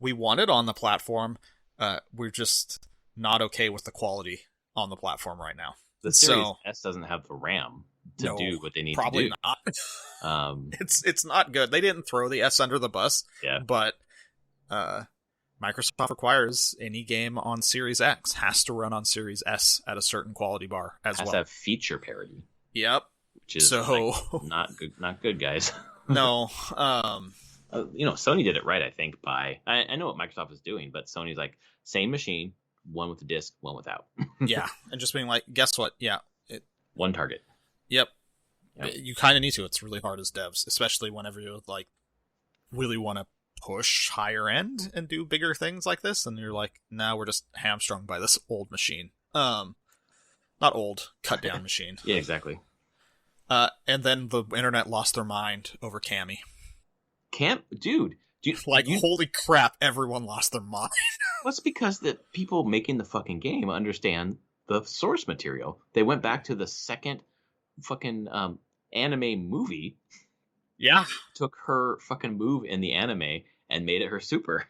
we want it on the platform. We're just not okay with the quality on the platform right now. The Series S doesn't have the RAM to do what they need to do. Probably not. It's not good. They didn't throw the S under the bus. Yeah. But Microsoft requires any game on Series X has to run on Series S at a certain quality bar as well. Has to have feature parity. Yep. Which is not good, guys. No. Sony did it right, I think, by... I know what Microsoft is doing, but Sony's like, same machine, one with the disc, one without. Yeah, and just being like, guess what? Yeah. One target. Yep. You kind of need to. It's really hard as devs, especially whenever you like really want to push higher end and do bigger things like this, and you're like, nah, we're just hamstrung by this old machine. Not old, cut down machine. Yeah, exactly. And then the internet lost their mind over Cammy. Dude, holy crap, everyone lost their mind. Well, it's because the people making the fucking game understand the source material. They went back to the second fucking anime movie. Yeah. Took her fucking move in the anime and made it her super.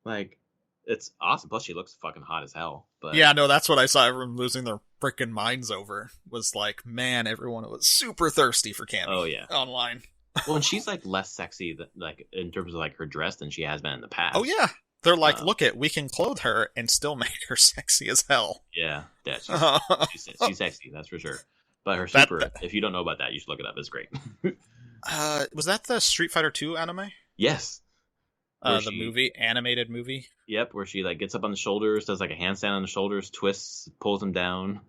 Like, it's awesome. Plus, she looks fucking hot as hell. But yeah, no, that's what I saw everyone losing their freaking minds over. Was like, man, everyone was super thirsty for Cammy. Oh, yeah. Online. Well, and she's like less sexy, like in terms of like her dress than she has been in the past. Oh yeah, they're like, look we can clothe her and still make her sexy as hell. Yeah, she's sexy, that's for sure. But her super, if you don't know about that, you should look it up. It's great. Was that the Street Fighter 2 anime? Yes. Animated movie. Yep, where she like gets up on the shoulders, does like a handstand on the shoulders, twists, pulls him down.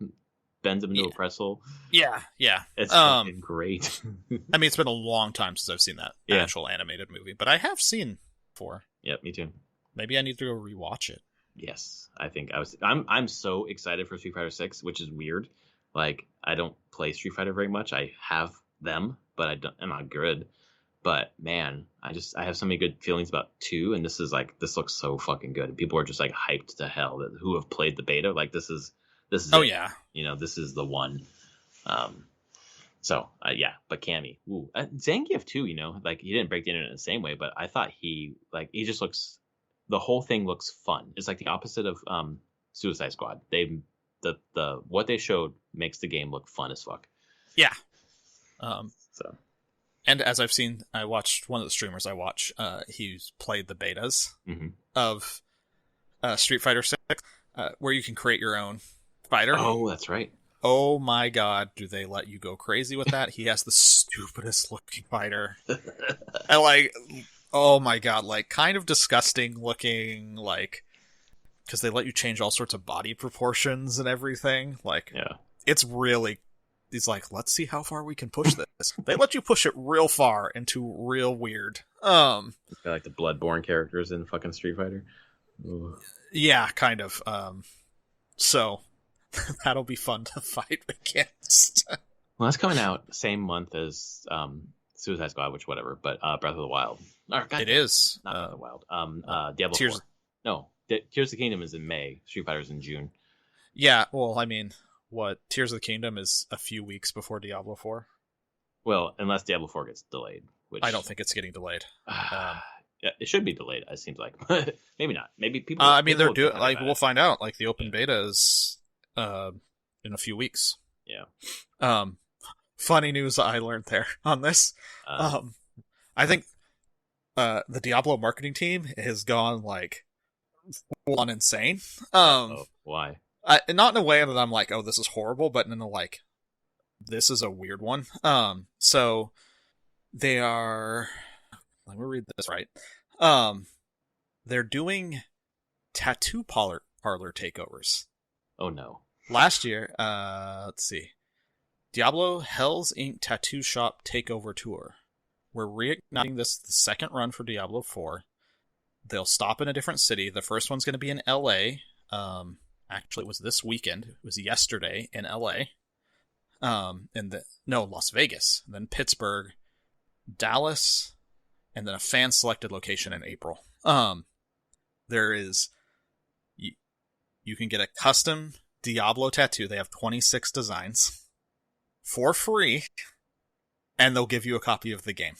Bends him into a pretzel. Yeah. It's fucking great. I mean, it's been a long time since I've seen that actual animated movie, but I have seen before. Yep, me too. Maybe I need to go rewatch it. Yes, I think I'm so excited for Street Fighter 6, which is weird. Like, I don't play Street Fighter very much. I have them, but I'm not good. But man, I have so many good feelings about 2, and this looks so fucking good. People are just like hyped to hell who have played the beta. Like, this is yeah. This is the one. But Cammy, Zangief too, like he didn't break the internet in the same way, but I thought he just looks, the whole thing looks fun. It's like the opposite of Suicide Squad. What they showed makes the game look fun as fuck. Yeah. And as I've seen, I watched one of the streamers he's played the betas of Street Fighter 6, where you can create your own fighter. Oh, that's right. Oh my god, do they let you go crazy with that? He has the stupidest looking fighter. And oh my god, kind of disgusting looking, because they let you change all sorts of body proportions and everything. It's really, he's like, let's see how far we can push this. They let you push it real far into real weird. It's got like the Bloodborne characters in fucking Street Fighter. Ooh. Yeah, kind of. So that'll be fun to fight against. Well, that's coming out same month as Suicide Squad, but Breath of the Wild. It is. Not Breath of the Wild. Diablo Tears... 4. No. Tears of the Kingdom is in May. Street Fighter's in June. Yeah, well, I mean, what Tears of the Kingdom is a few weeks before Diablo 4. Well, unless Diablo 4 gets delayed, which I don't think it's getting delayed. Yeah, it should be delayed. It seems like, maybe not. Maybe people. I mean, people they're doing will like about we'll it. find out. Like the open beta is in a few weeks. Yeah. Funny news I learned there on this. I think the Diablo marketing team has gone like full on insane. Why? Not in a way that I'm like, oh, this is horrible, but in a like, this is a weird one. So they are. Let me read this right. They're doing tattoo parlor takeovers. Oh no. Last year, let's see. Diablo Hell's Inc. Tattoo Shop Takeover Tour. We're reigniting this the second run for Diablo 4. They'll stop in a different city. The first one's going to be in LA. Actually, it was this weekend. It was yesterday in LA. Las Vegas. Then Pittsburgh, Dallas, and then a fan-selected location in April. There is... You can get a custom Diablo tattoo. They have 26 designs for free, and they'll give you a copy of the game.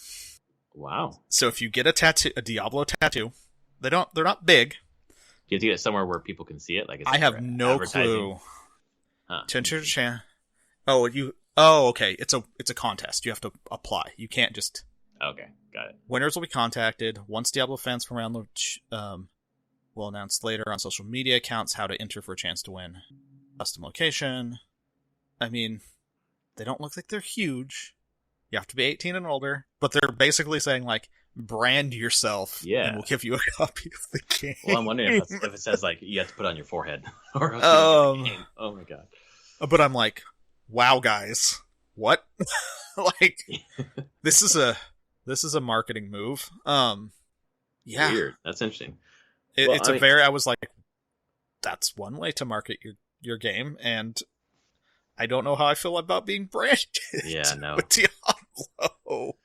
Wow. So if you get a Diablo tattoo, they're not big. You have to get it somewhere where people can see it. Like I have no clue. Huh. Oh, okay. It's a contest. You have to apply. You can't just. Okay, got it. Winners will be contacted once Diablo fans from around will announce later on social media accounts how to enter for a chance to win. Custom location. I mean, they don't look like they're huge. You have to be 18 and older, but they're basically saying like, brand yourself, and we'll give you a copy of the game. Well, I'm wondering if it says like you have to put it on your forehead or else you get the game. Oh my god! But I'm like, wow, guys, what? Like, this is a marketing move. Yeah, weird. That's interesting. I was like, that's one way to market your game, and I don't know how I feel about being branded. Yeah, no. With Diablo.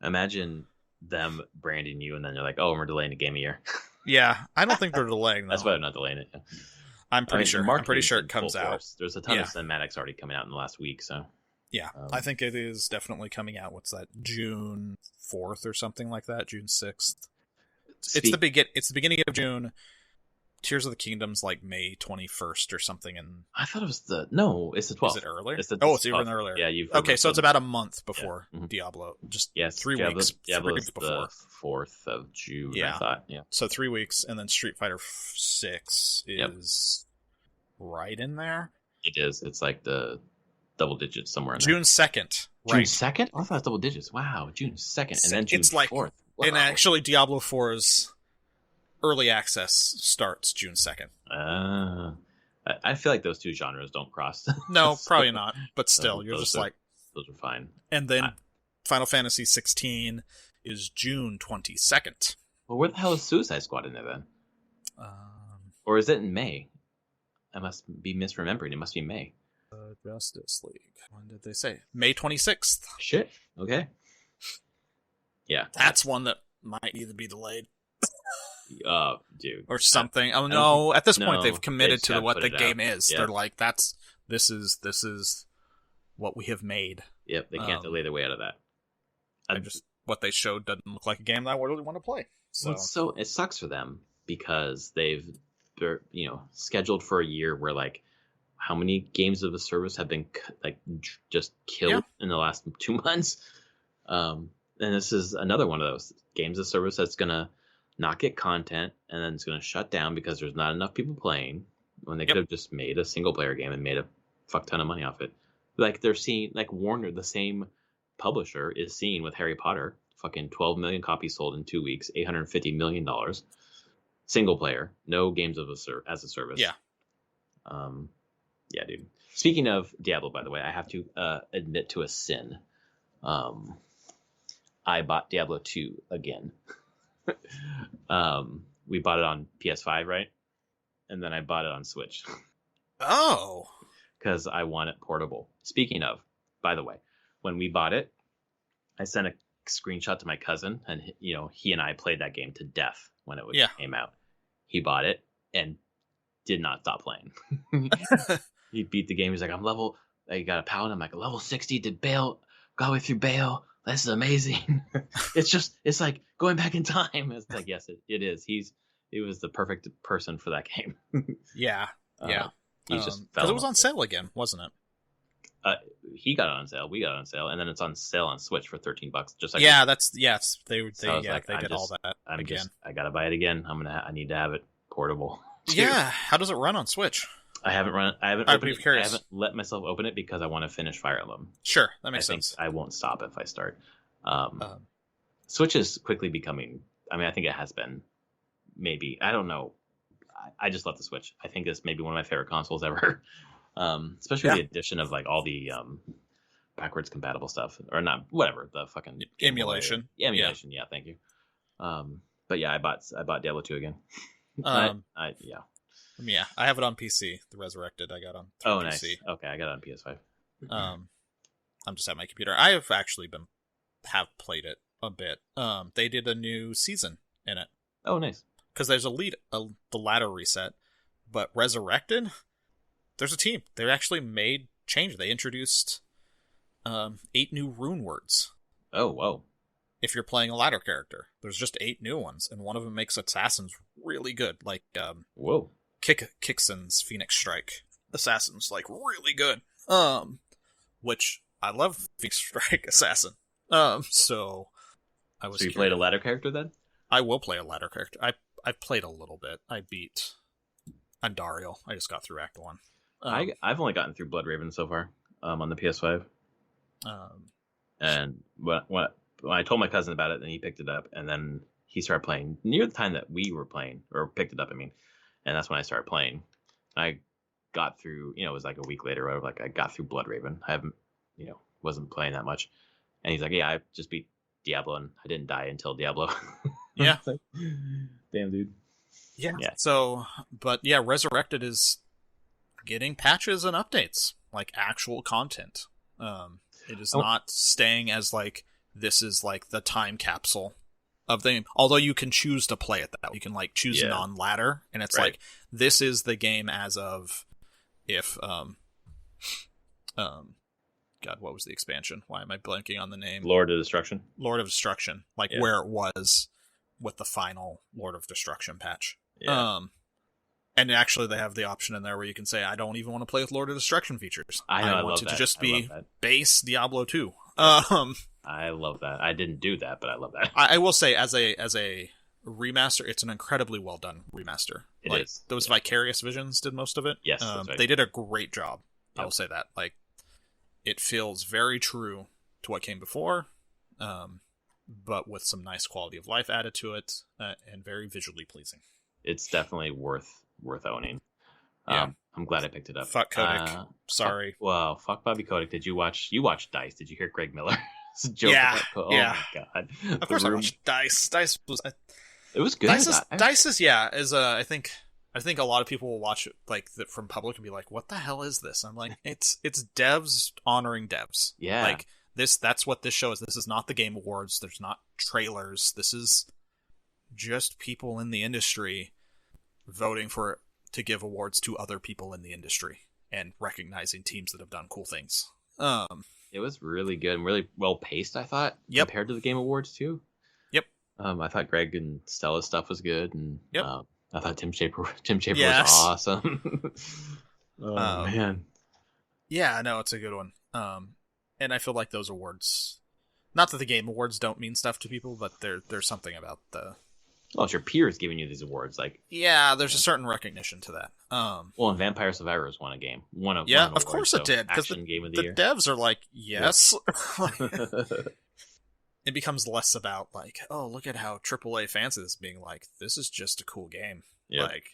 Imagine them branding you, and then you're like, "Oh, we're delaying the game a year." Yeah, I don't think they're delaying. That's why they're not delaying it. Yeah. I'm pretty sure it comes out. There's a ton of cinematics already coming out in the last week, so yeah, I think it is definitely coming out. What's that? June 4th or something like that. June 6th. It's the beginning of June. Tears of the Kingdom's like May 21st or something, and I thought it was it's the 12th. Is it earlier? It's even earlier. Yeah, okay, so it's about a month before Diablo. Just 3 weeks. Diablo's before. The 4th of June. Yeah, I thought. Yeah. So 3 weeks, and then Street Fighter 6 is right in there. It is. It's like the double digits somewhere in June 2nd. Right. June 2nd? Oh, I thought it was double digits. Wow, June 2nd, and then June 4th. Wow. And actually, Diablo 4's early access starts June 2nd. I feel like those two genres don't cross. No, probably not. But still, you're just like... Those are fine. And then Final Fantasy 16 is June 22nd. Well, where the hell is Suicide Squad in there then? Or is it in May? I must be misremembering. It must be May. Justice League. When did they say? May 26th. Shit. Okay. Yeah. That's one that might either be delayed. Dude. Or something. At this point they've committed to what the game is. Yeah. They're like, this is what we have made. Yep, they can't delay their way out of that. What they showed doesn't look like a game that I really want to play. So it sucks for them because they're scheduled for a year where like how many games of the service have been just killed in the last 2 months. And this is another one of those games of service that's gonna not get content, and then it's going to shut down because there's not enough people playing when they could have just made a single player game and made a fuck ton of money off it. Like they're seeing, like Warner, the same publisher, is seeing with Harry Potter, fucking 12 million copies sold in 2 weeks, $850 million, single player, no games as a service. Yeah. Yeah, dude. Speaking of Diablo, by the way, I have to admit to a sin. I bought Diablo 2 again. We bought it on PS5, right? And then I bought it on Switch. Oh. Because I want it portable. Speaking of, by the way, when we bought it, I sent a screenshot to my cousin, and he and I played that game to death when it came out. He bought it. and did not stop playing. He beat the game. He's like, I got a paladin. I'm like, level 60, did Bale, got away through Bale. This is amazing. It's like going back in time. It's like, yes, it is. He was the perfect person for that game. Yeah. He's just because it was on sale again, wasn't it? He got it on sale. We got it on sale, and then it's on sale on Switch for $13. Just like they did all that again. I gotta buy it again. I need to have it portable. Yeah, how does it run on Switch? I haven't let myself open it because I want to finish Fire Emblem. Sure, that makes sense. I won't stop if I start. Switch is quickly becoming. I mean, I think it has been. Maybe I don't know. I just love the Switch. I think it's maybe one of my favorite consoles ever. Especially the addition of like all the backwards compatible stuff, or not, whatever, the fucking emulation. Yeah, thank you. But yeah, I bought Diablo 2 again. I have it on PC. The Resurrected I got on PC. Nice. Okay, I got it on PS5. I'm just at my computer. I have actually have played it a bit. They did a new season in it. Oh, nice. Because there's the ladder reset, but Resurrected, there's a team. They actually made change. They introduced 8 new rune words. Oh, whoa. If you're playing a ladder character, there's just 8 new ones, and one of them makes assassins really good. Like, whoa, Kixon's Phoenix Strike assassins, like, really good. Which I love Phoenix Strike assassin. So you played a ladder character then? I will play a ladder character. I played a little bit. I beat Andariel. I just got through Act 1. I've only gotten through Bloodraven so far on the PS5. And when I told my cousin about it, then he picked it up, and then he started playing near the time that we were playing, or picked it up, I mean. And that's when I started playing. I got through, it was like a week later, or whatever, like I got through Bloodraven. I haven't, wasn't playing that much. And he's like, yeah, I just beat Diablo, and I didn't die until Diablo. Yeah. Like, damn, dude. Yeah. So, but yeah, Resurrected is getting patches and updates, like actual content. It is not staying as like, this is like the time capsule of the game. Although you can choose to play it that way. You can like choose non-ladder, and it's like, this is the game as of if God, what was the expansion? Why am I blanking on the name? Lord of Destruction. Like where it was with the final Lord of Destruction patch. Yeah. And actually they have the option in there where you can say, I don't even want to play with Lord of Destruction features. I want it to just be base Diablo 2. I love that. I didn't do that, but I love that. I will say, as a remaster, it's an incredibly well done remaster. It is. Those Vicarious Visions did most of it. Yes, that's right. They did a great job. I will say that. Like, it feels very true to what came before, but with some nice quality of life added to it, and very visually pleasing. It's definitely worth owning. Yeah. I'm glad I picked it up. Fuck Kotick. Sorry. Fuck Bobby Kotick. You watched Dice? Did you hear Greg Miller? Yeah. Oh yeah. My god. Of course I watched Dice. Dice was. It was good. Dice is I think a lot of people will watch it like from public and be like, "What the hell is this?" I'm like, it's devs honoring devs. Yeah. Like that's what this show is. This is not the Game Awards. There's not trailers. This is just people in the industry voting to give awards to other people in the industry and recognizing teams that have done cool things. It was really good and really well paced, I thought, compared to the Game Awards too. Yep. I thought Greg and Stella's stuff was good, and I thought Tim Shaper Yes. was awesome. Man. Yeah, no, it's a good one. And I feel like those awards, not that the Game Awards don't mean stuff to people, but there's something about the. Well, it's your peers giving you these awards, like. Yeah, there's a certain recognition to that. Well, and Vampire Survivors won a game. Of course it did, because the game of the year. Devs are like, yes. It becomes less about like, oh, look at how AAA fans is being like, this is just a cool game. Yep. Like,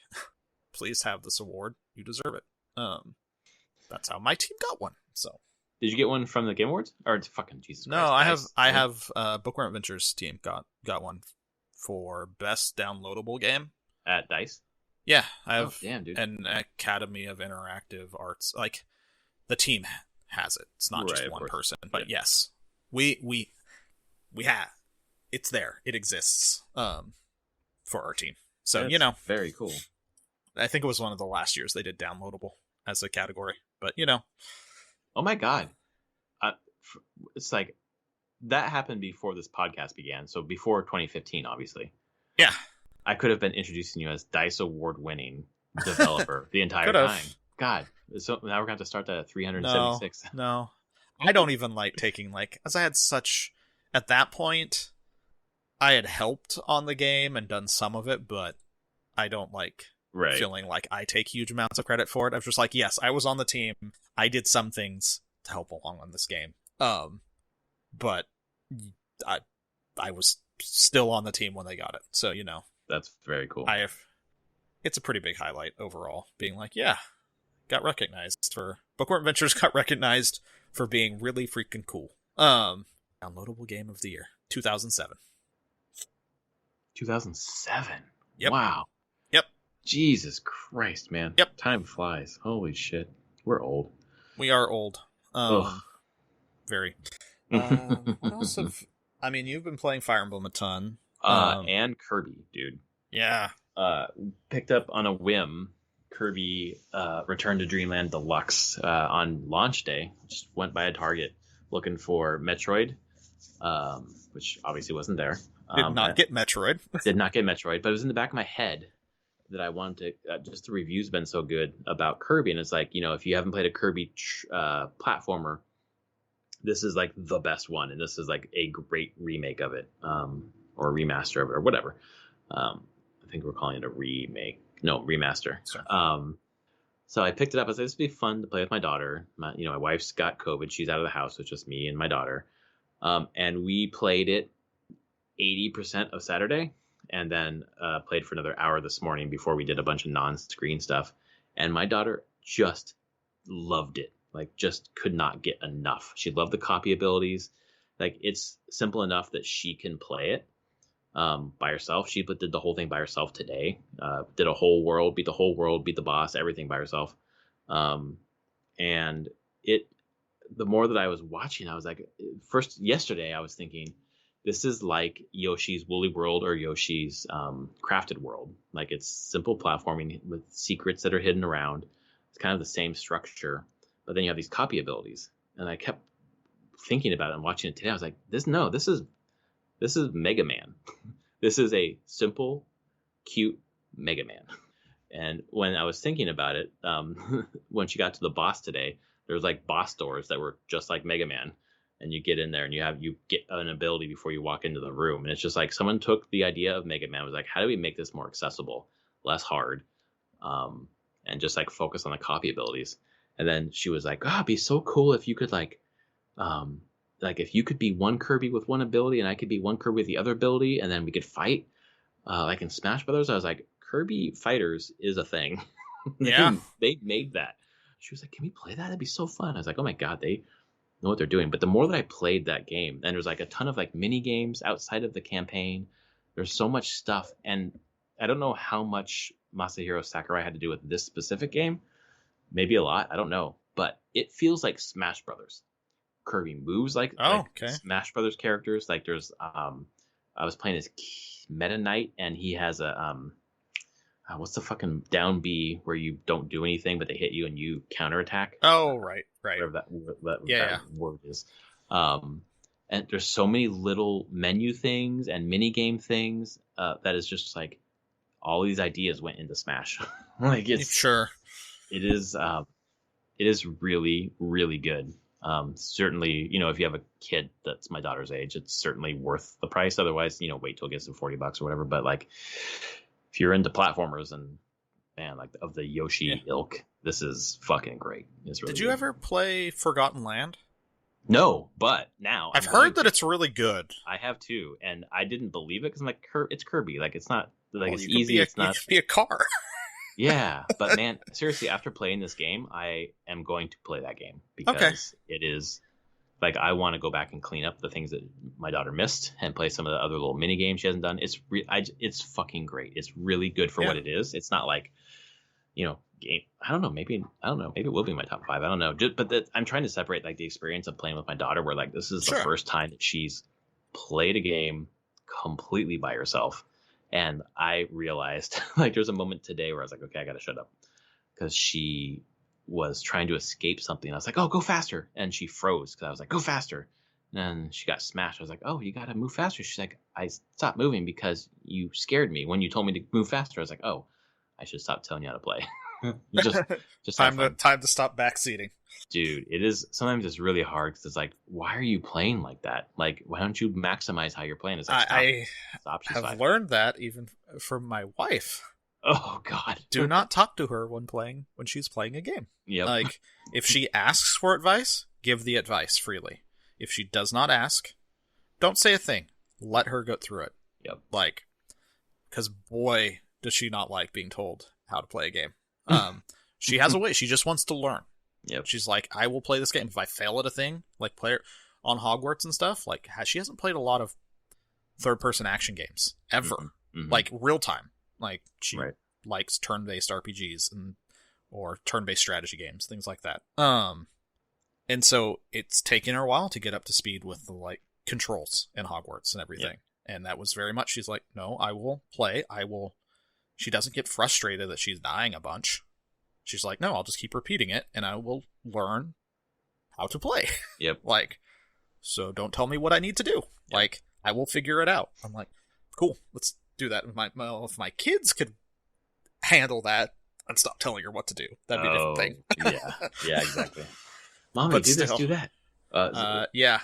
please have this award. You deserve it. That's how my team got one. So. Did you get one from the Game Awards? Or it's fucking Jesus Christ. No, I have Bookworm Adventures team got one for best downloadable game at DICE. Yeah, I have damn, dude. An Academy of Interactive Arts. Like, the team has it. It's not just one person. But yes, we have. It's there. It exists for our team. So, That's very cool. I think it was one of the last years they did downloadable as a category. But, Oh my God. It's like that happened before this podcast began. So before 2015, obviously. Yeah. I could have been introducing you as DICE award winning developer the entire Could've. time. God. So now we're going to have to start that at 376. No. I don't even like taking, as I had such, at that point, I had helped on the game and done some of it, but I don't like feeling like I take huge amounts of credit for it. I was just like, yes, I was on the team. I did some things to help along on this game. But I was still on the team when they got it. So, That's very cool. It's a pretty big highlight overall, being like, yeah, got recognized for Bookworm Ventures, got recognized for being really freaking cool. Downloadable game of the year, 2007. 2007. Yep. Wow. Yep. Jesus Christ, man. Yep. Time flies. Holy shit. We're old. We are old. Very. What else have... I mean, you've been playing Fire Emblem a ton. And Kirby, dude. Yeah. Picked up on a whim Kirby Return to Dreamland Deluxe on launch day. Just went by a Target looking for Metroid, which obviously wasn't there. Did not get Metroid. Did not get Metroid, but it was in the back of my head that I wanted to. Just the reviews have been so good about Kirby, and it's like, if you haven't played a Kirby platformer, this is like the best one, and this is like a great remake of it, or a remaster of it, or whatever. I think we're calling it a remake. No, remaster. So I picked it up. I was like, this would be fun to play with my daughter. My wife's got COVID. She's out of the house. So it's just me and my daughter. And we played it 80% of Saturday, and then played for another hour this morning before we did a bunch of non-screen stuff. And my daughter just loved it. Like, just could not get enough. She loved the copy abilities. Like, it's simple enough that she can play it by herself. She did the whole thing by herself today. Did a whole world, beat the boss, everything by herself. And the more that I was watching, I was like, yesterday I was thinking, this is like Yoshi's Woolly World or Yoshi's Crafted World. Like, it's simple platforming with secrets that are hidden around. It's kind of the same structure, but then you have these copy abilities. And I kept thinking about it and watching it today. I was like, this is Mega Man. This is a simple, cute Mega Man. And when I was thinking about it, when she got to the boss today, there was like boss doors that were just like Mega Man. And you get in there and you get an ability before you walk into the room. And it's just like someone took the idea of Mega Man, was like, how do we make this more accessible, less hard, and just like focus on the copy abilities. And then she was like, it'd be so cool if you could like if you could be one Kirby with one ability and I could be one Kirby with the other ability, and then we could fight like in Smash Brothers. I was like, Kirby Fighters is a thing. Yeah. They made that. She was like, can we play that? That'd be so fun. I was like, oh my God, they know what they're doing. But the more that I played that game, and there's like a ton of like mini games outside of the campaign, there's so much stuff. And I don't know how much Masahiro Sakurai had to do with this specific game. Maybe a lot. I don't know. But it feels like Smash Brothers. Kirby moves like Smash Brothers characters. Like there's I was playing as Meta Knight, and he has a what's the fucking down B where you don't do anything but they hit you and you counterattack. Oh, right. Whatever that word is. And there's so many little menu things and mini game things that is just like all these ideas went into Smash. Like it's sure. It is really, really good. Certainly, if you have a kid that's my daughter's age, it's certainly worth the price. Otherwise, wait till it gets to $40 or whatever. But like, if you're into platformers and man, like of the Yoshi ilk, this is fucking great. It's really Did you ever play Forgotten Land? No, but now I've heard that it's really good. I have too, and I didn't believe it because I'm like, it's Kirby. Like, it's not like it's easy. It's not. You could be a car. Yeah, but man, seriously, after playing this game, I am going to play that game because it is like I want to go back and clean up the things that my daughter missed and play some of the other little mini games she hasn't done. It's fucking great. It's really good for what it is. It's not like game. I don't know. Maybe it will be my top 5. I don't know. I'm trying to separate like the experience of playing with my daughter, where like this is the first time that she's played a game completely by herself, And I realized, like, there's a moment today where I was like, okay, I got to shut up. Because she was trying to escape something. I was like, oh, go faster. And she froze because I was like, go faster. And then she got smashed. I was like, oh, you got to move faster. She's like, I stopped moving because you scared me when you told me to move faster. I was like, oh, I should stop telling you how to play. just time to stop backseating. Dude, it is sometimes it's really hard because it's like, why are you playing like that? Like, why don't you maximize how you're playing? It's like, stop. I have learned that even from my wife. Oh God! Do not talk to her when she's playing a game. Yeah. Like, if she asks for advice, give the advice freely. If she does not ask, don't say a thing. Let her go through it. Yep. Like, because boy, does she not like being told how to play a game. She has a way. She just wants to learn. Yep. She's like, I will play this game. If I fail at a thing, like play it on Hogwarts and stuff, like she hasn't played a lot of third-person action games ever. Mm-hmm. Like real time. Like she likes turn-based RPGs or turn-based strategy games, things like that. And so it's taken her a while to get up to speed with the like controls in Hogwarts and everything. Yeah. And that was very much, she's like, no, I will play. She doesn't get frustrated that she's dying a bunch. She's like, no, I'll just keep repeating it and I will learn how to play. Yep. Like, so don't tell me what I need to do. Yep. Like, I will figure it out. I'm like, cool, let's do that. If my kids could handle that and stop telling her what to do, that'd be a different thing. Yeah, exactly. Mommy, do this, do that. Yeah.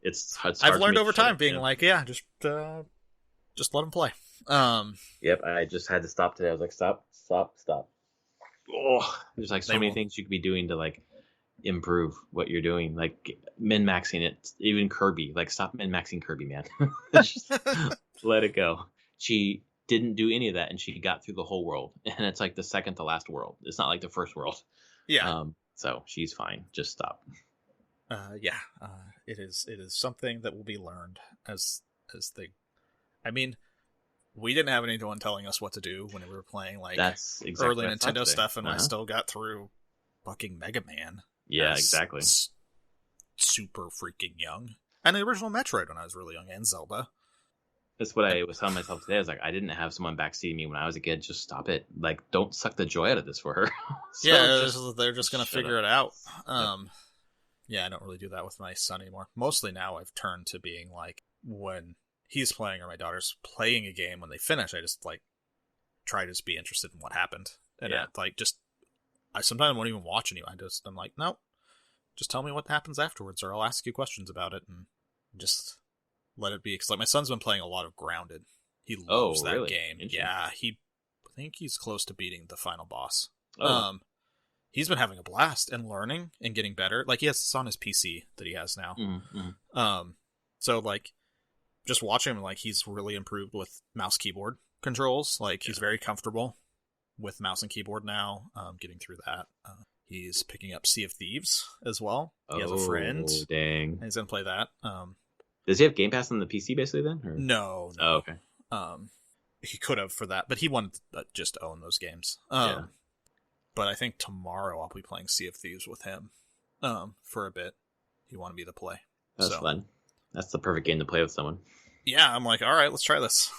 It's I've learned over time being like, just let them play. Yep, I just had to stop today. I was like, stop. Oh, there's like so many things you could be doing to like improve what you're doing, like min-maxing it. Even Kirby, like stop min-maxing Kirby, man. Just let it go. She didn't do any of that, and she got through the whole world, and it's like the second to last world. It's not like the first world. Yeah. So she's fine. Just stop. It is something that will be learned as they. I mean, we didn't have anyone telling us what to do when we were playing like that's exactly early Nintendo stuff, and I still got through fucking Mega Man. Yeah, exactly. Super freaking young, and the original Metroid when I was really young, and Zelda. That's what I was telling myself today. I was like, I didn't have someone backseating me when I was a kid. Just stop it. Like, don't suck the joy out of this for her. They're just gonna figure it out. Yeah, I don't really do that with my son anymore. Mostly now I've turned to being like, when he's playing or my daughter's playing a game, when they finish, I just like try to just be interested in what happened. And I sometimes won't even watch any. I'm like, no, just tell me what happens afterwards, or I'll ask you questions about it, and just let it be. Because like my son's been playing a lot of Grounded. He loves that game. Yeah, I think he's close to beating the final boss. He's been having a blast and learning and getting better. Like, it's on his PC that he has now. Mm-hmm. So like, just watching him, like, he's really improved with mouse keyboard controls. Like, he's very comfortable with mouse and keyboard now. Getting through that. He's picking up Sea of Thieves as well. He has a friend. Dang. He's gonna play that. Does he have Game Pass on the PC basically then? Or? No. Oh, okay. He could have for that, but he wanted to just own those games. But I think tomorrow I'll be playing Sea of Thieves with him for a bit. He wanted me to play. That's fun. That's the perfect game to play with someone. Yeah, I'm like, all right, let's try this.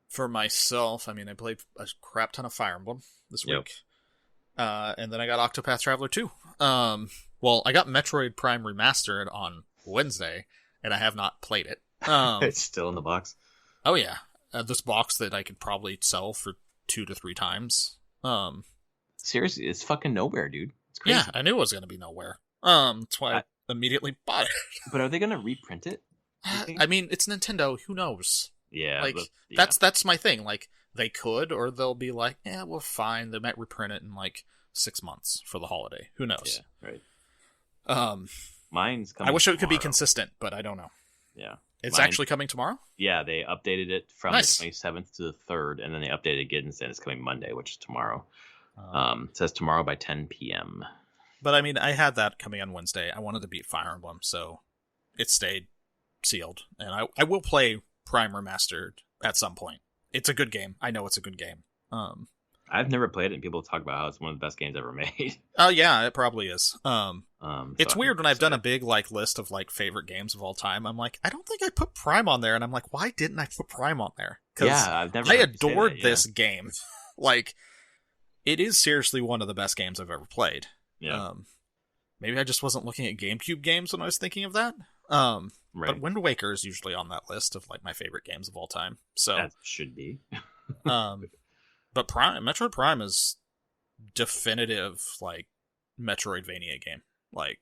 For myself, I mean, I played a crap ton of Fire Emblem this week. And then I got Octopath Traveler 2. Well, I got Metroid Prime Remastered on Wednesday, and I have not played it. It's still in the box. Oh, yeah. This box that I could probably sell for 2 to 3 times. Seriously, it's fucking nowhere, dude. It's crazy. Yeah, I knew it was going to be nowhere. That's why I immediately bought it. But are they going to reprint it? I mean, it's Nintendo. Who knows? Yeah. Like, that's my thing. Like, they could, or they'll be like, yeah, well, fine. They might reprint it in, like, 6 months for the holiday. Who knows? Yeah, right. Mine's coming I wish tomorrow. it could be consistent, but I don't know. Yeah. It's actually coming tomorrow? Yeah, they updated it from the 27th to the 3rd, and then they updated it again and said it's coming Monday, which is tomorrow. It says tomorrow by 10 p.m. But, I mean, I had that coming on Wednesday. I wanted to beat Fire Emblem, so it stayed sealed. And I will play Prime Remastered at some point. It's a good game. I know it's a good game. I I've never played it, and people talk about how it's one of the best games ever made. Oh yeah, it probably is. It's So weird when I've done a excited. big like list of like favorite games of all time. I'm like, I don't think I put Prime on there, and I'm like, why didn't I put Prime on there? Because Yeah, I've never I heard you say adored that, yeah. this game. Like, it is seriously one of the best games I've ever played. Yeah, Maybe I just wasn't looking at GameCube games when I was thinking of that. right. But Wind Waker is usually on that list of like my favorite games of all time. So, That should be. um, but Metroid Prime is definitive like Metroidvania game. Like,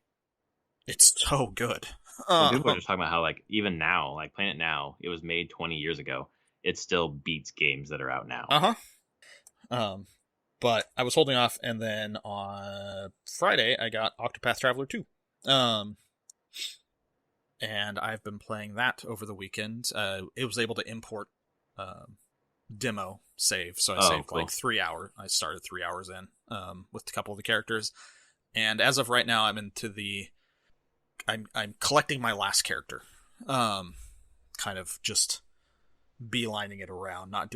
it's so good. Well, people are just talking about how, like, even now, like, playing it now, it was made 20 years ago. It still beats games that are out now. But I was holding off, and then on Friday I got Octopath Traveler 2. And I've been playing that over the weekend. It was able to import demo save, so I saved cool. like 3 hours. I started 3 hours in with a couple of the characters, and as of right now, I'm into I'm collecting my last character, kind of just beelining it around, not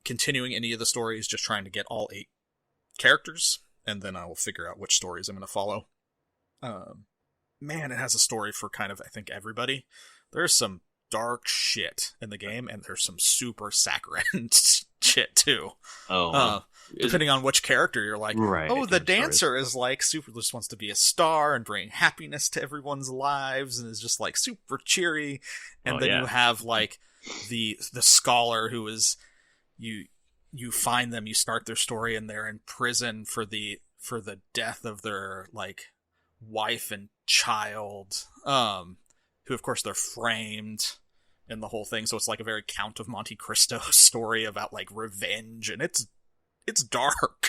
continuing any of the stories, just trying to get all 8 characters, and then I will figure out which stories I'm going to follow. Man, it has a story for kind of, I think, everybody. There's some dark shit in the game, and there's some super saccharine shit too. Depending on which character you're like, right, oh, the dancer is like super, just wants to be a star and bring happiness to everyone's lives, and is just like super cheery. And then you have like the scholar who is, you find them, you start their story, and they're in prison for the death of their like wife and child, who of course they're framed in the whole thing. So it's like a very Count of Monte Cristo story about like revenge, and it's dark.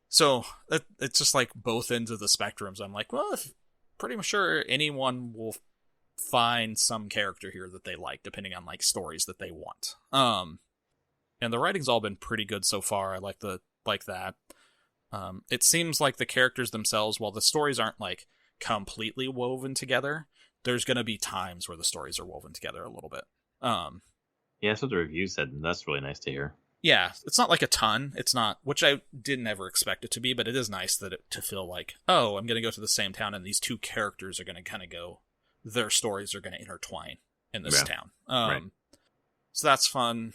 So it's just like both ends of the spectrums. I'm like, well, pretty sure anyone will find some character here that they like, depending on like stories that they want. And the writing's all been pretty good so far. I like that. It seems like the characters themselves, while the stories aren't like completely woven together, there's going to be times where the stories are woven together a little bit. Yeah, that's what the review said, and that's really nice to hear. Yeah, it's not like a ton. It's not, which I didn't ever expect it to be, but it is nice to feel like, oh, I'm going to go to the same town, and these 2 characters are going to kind of go, their stories are going to intertwine in this town. Right. So that's fun.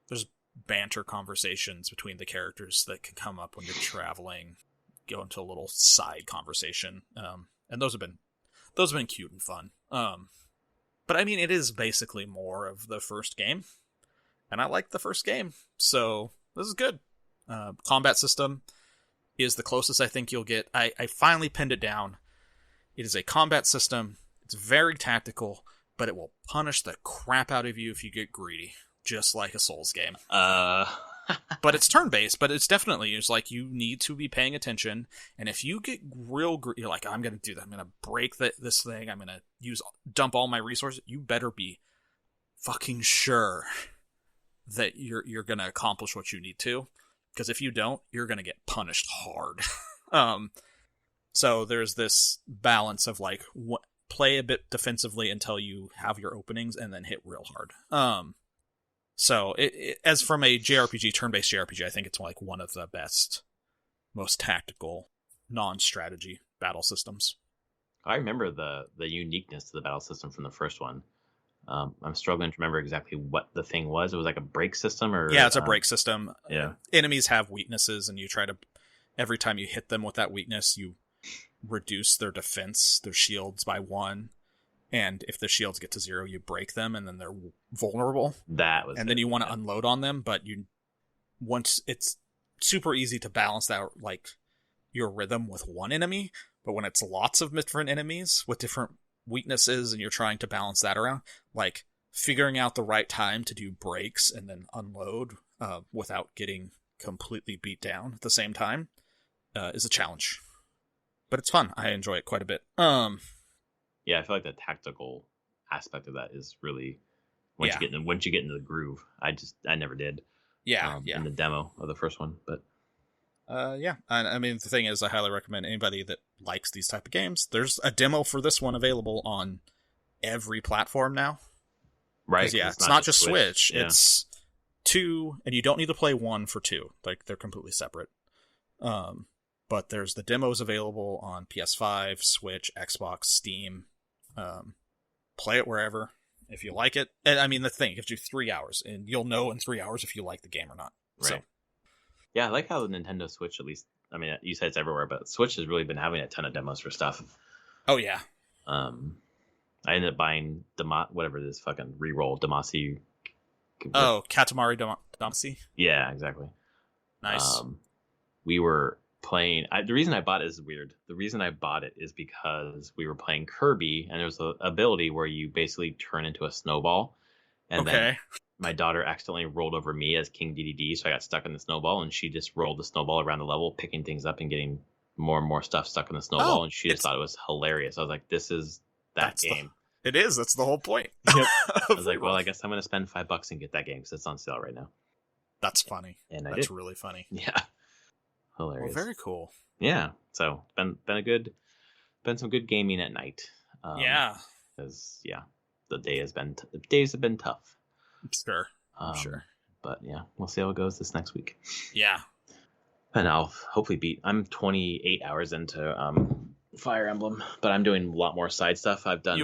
There's banter conversations between the characters that can come up when you're traveling, go into a little side conversation. And those have been cute and fun. But I mean, it is basically more of the first game, and I like the first game, so this is good. Combat system is the closest I think you'll get. I finally pinned it down. It is a combat system. It's very tactical, but it will punish the crap out of you if you get greedy, just like a Souls game. But it's turn-based, but it's definitely, it's like you need to be paying attention, and if you get real you're like, I'm going to do that, I'm going to break this thing, I'm going to dump all my resources, you better be fucking sure that you're going to accomplish what you need to, because if you don't, you're going to get punished hard. So there's this balance of like, play a bit defensively until you have your openings, and then hit real hard. So, as from a JRPG, turn-based JRPG, I think it's like one of the best, most tactical, non-strategy battle systems. I remember the uniqueness to the battle system from the first one. I'm struggling to remember exactly what the thing was. It was like a break system, or yeah, it's a break system. Yeah, enemies have weaknesses, and you try to, every time you hit them with that weakness, you reduce their defense, their shields by 1. And if the shields get to 0, you break them, and then they're vulnerable. And then you want to unload on them, but once it's super easy to balance that, like, your rhythm with one enemy, but when it's lots of different enemies with different weaknesses, and you're trying to balance that around, like, figuring out the right time to do breaks and then unload without getting completely beat down at the same time is a challenge. But it's fun. I enjoy it quite a bit. Yeah, I feel like the tactical aspect of that is really once you get into the groove. I never did. In the demo of the first one, but I mean, the thing is, I highly recommend anybody that likes these type of games. There's a demo for this one available on every platform now. Right. Yeah, it's not just Switch. Yeah. 2, and you don't need to play 1 for 2. Like, they're completely separate. But there's the demos available on PS5, Switch, Xbox, Steam. Play it wherever if you like it. And I mean, the thing, it gives you 3 hours, and you'll know in 3 hours if you like the game or not. Right. So, yeah, I like how the Nintendo Switch, at least, I mean, you said it's everywhere, but Switch has really been having a ton of demos for stuff. Oh, yeah. I ended up buying whatever this fucking reroll Damacy. Oh, Katamari Damacy? Yeah, exactly. Nice. We were playing. The reason I bought it is weird. The reason I bought it is because we were playing Kirby, and there's an ability where you basically turn into a snowball. And then my daughter accidentally rolled over me as King DDD, so I got stuck in the snowball, and she just rolled the snowball around the level, picking things up and getting more and more stuff stuck in the snowball, and she just thought it was hilarious. I was like, this is that game. It is. That's the whole point. Yep. I was like, well, I guess I'm going to spend $5 and get that game because it's on sale right now. That's funny. And that's really funny. Yeah. Hilarious. Well, very cool. Yeah. So been some good gaming at night. Yeah. Because the days have been tough. Sure. I'm sure. But yeah, we'll see how it goes this next week. Yeah. And I'll hopefully I'm 28 hours into Fire Emblem, but I'm doing a lot more side stuff. I've done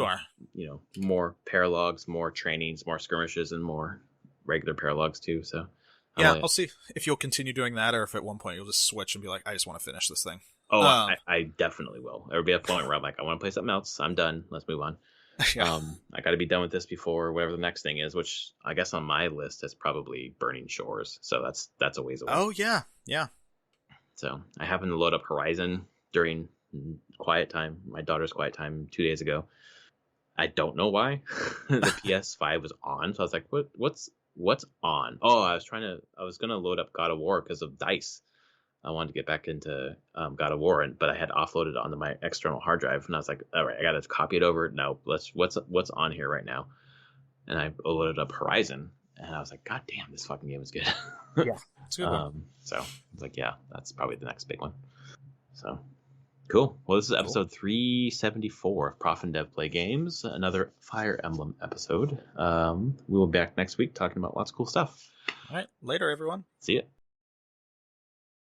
more paralogs, more trainings, more skirmishes, and more regular paralogs too. So I'll see if you'll continue doing that, or if at one point you'll just switch and be like, I just want to finish this thing. Oh, I definitely will. There'll be a point where I'm like, I want to play something else. I'm done. Let's move on. Yeah. I got to be done with this before whatever the next thing is, which I guess on my list is probably Burning Shores. So that's a ways away. Oh yeah, yeah. So I happened to load up Horizon during quiet time, my daughter's quiet time 2 days ago. I don't know why the PS5 was on, so I was like, what's on? Oh, I was gonna load up God of War because of DICE. I wanted to get back into God of War, but I had offloaded it onto my external hard drive, and I was like, all right, I gotta copy it over. No, what's on here right now? And I loaded up Horizon, and I was like, God damn, this fucking game is good. Yeah, it's a good one. So I was like, yeah, that's probably the next big one. So cool. Well, this is episode 374 of Prof and Dev Play Games, another Fire Emblem episode. We will be back next week talking about lots of cool stuff. All right, later, everyone. See ya.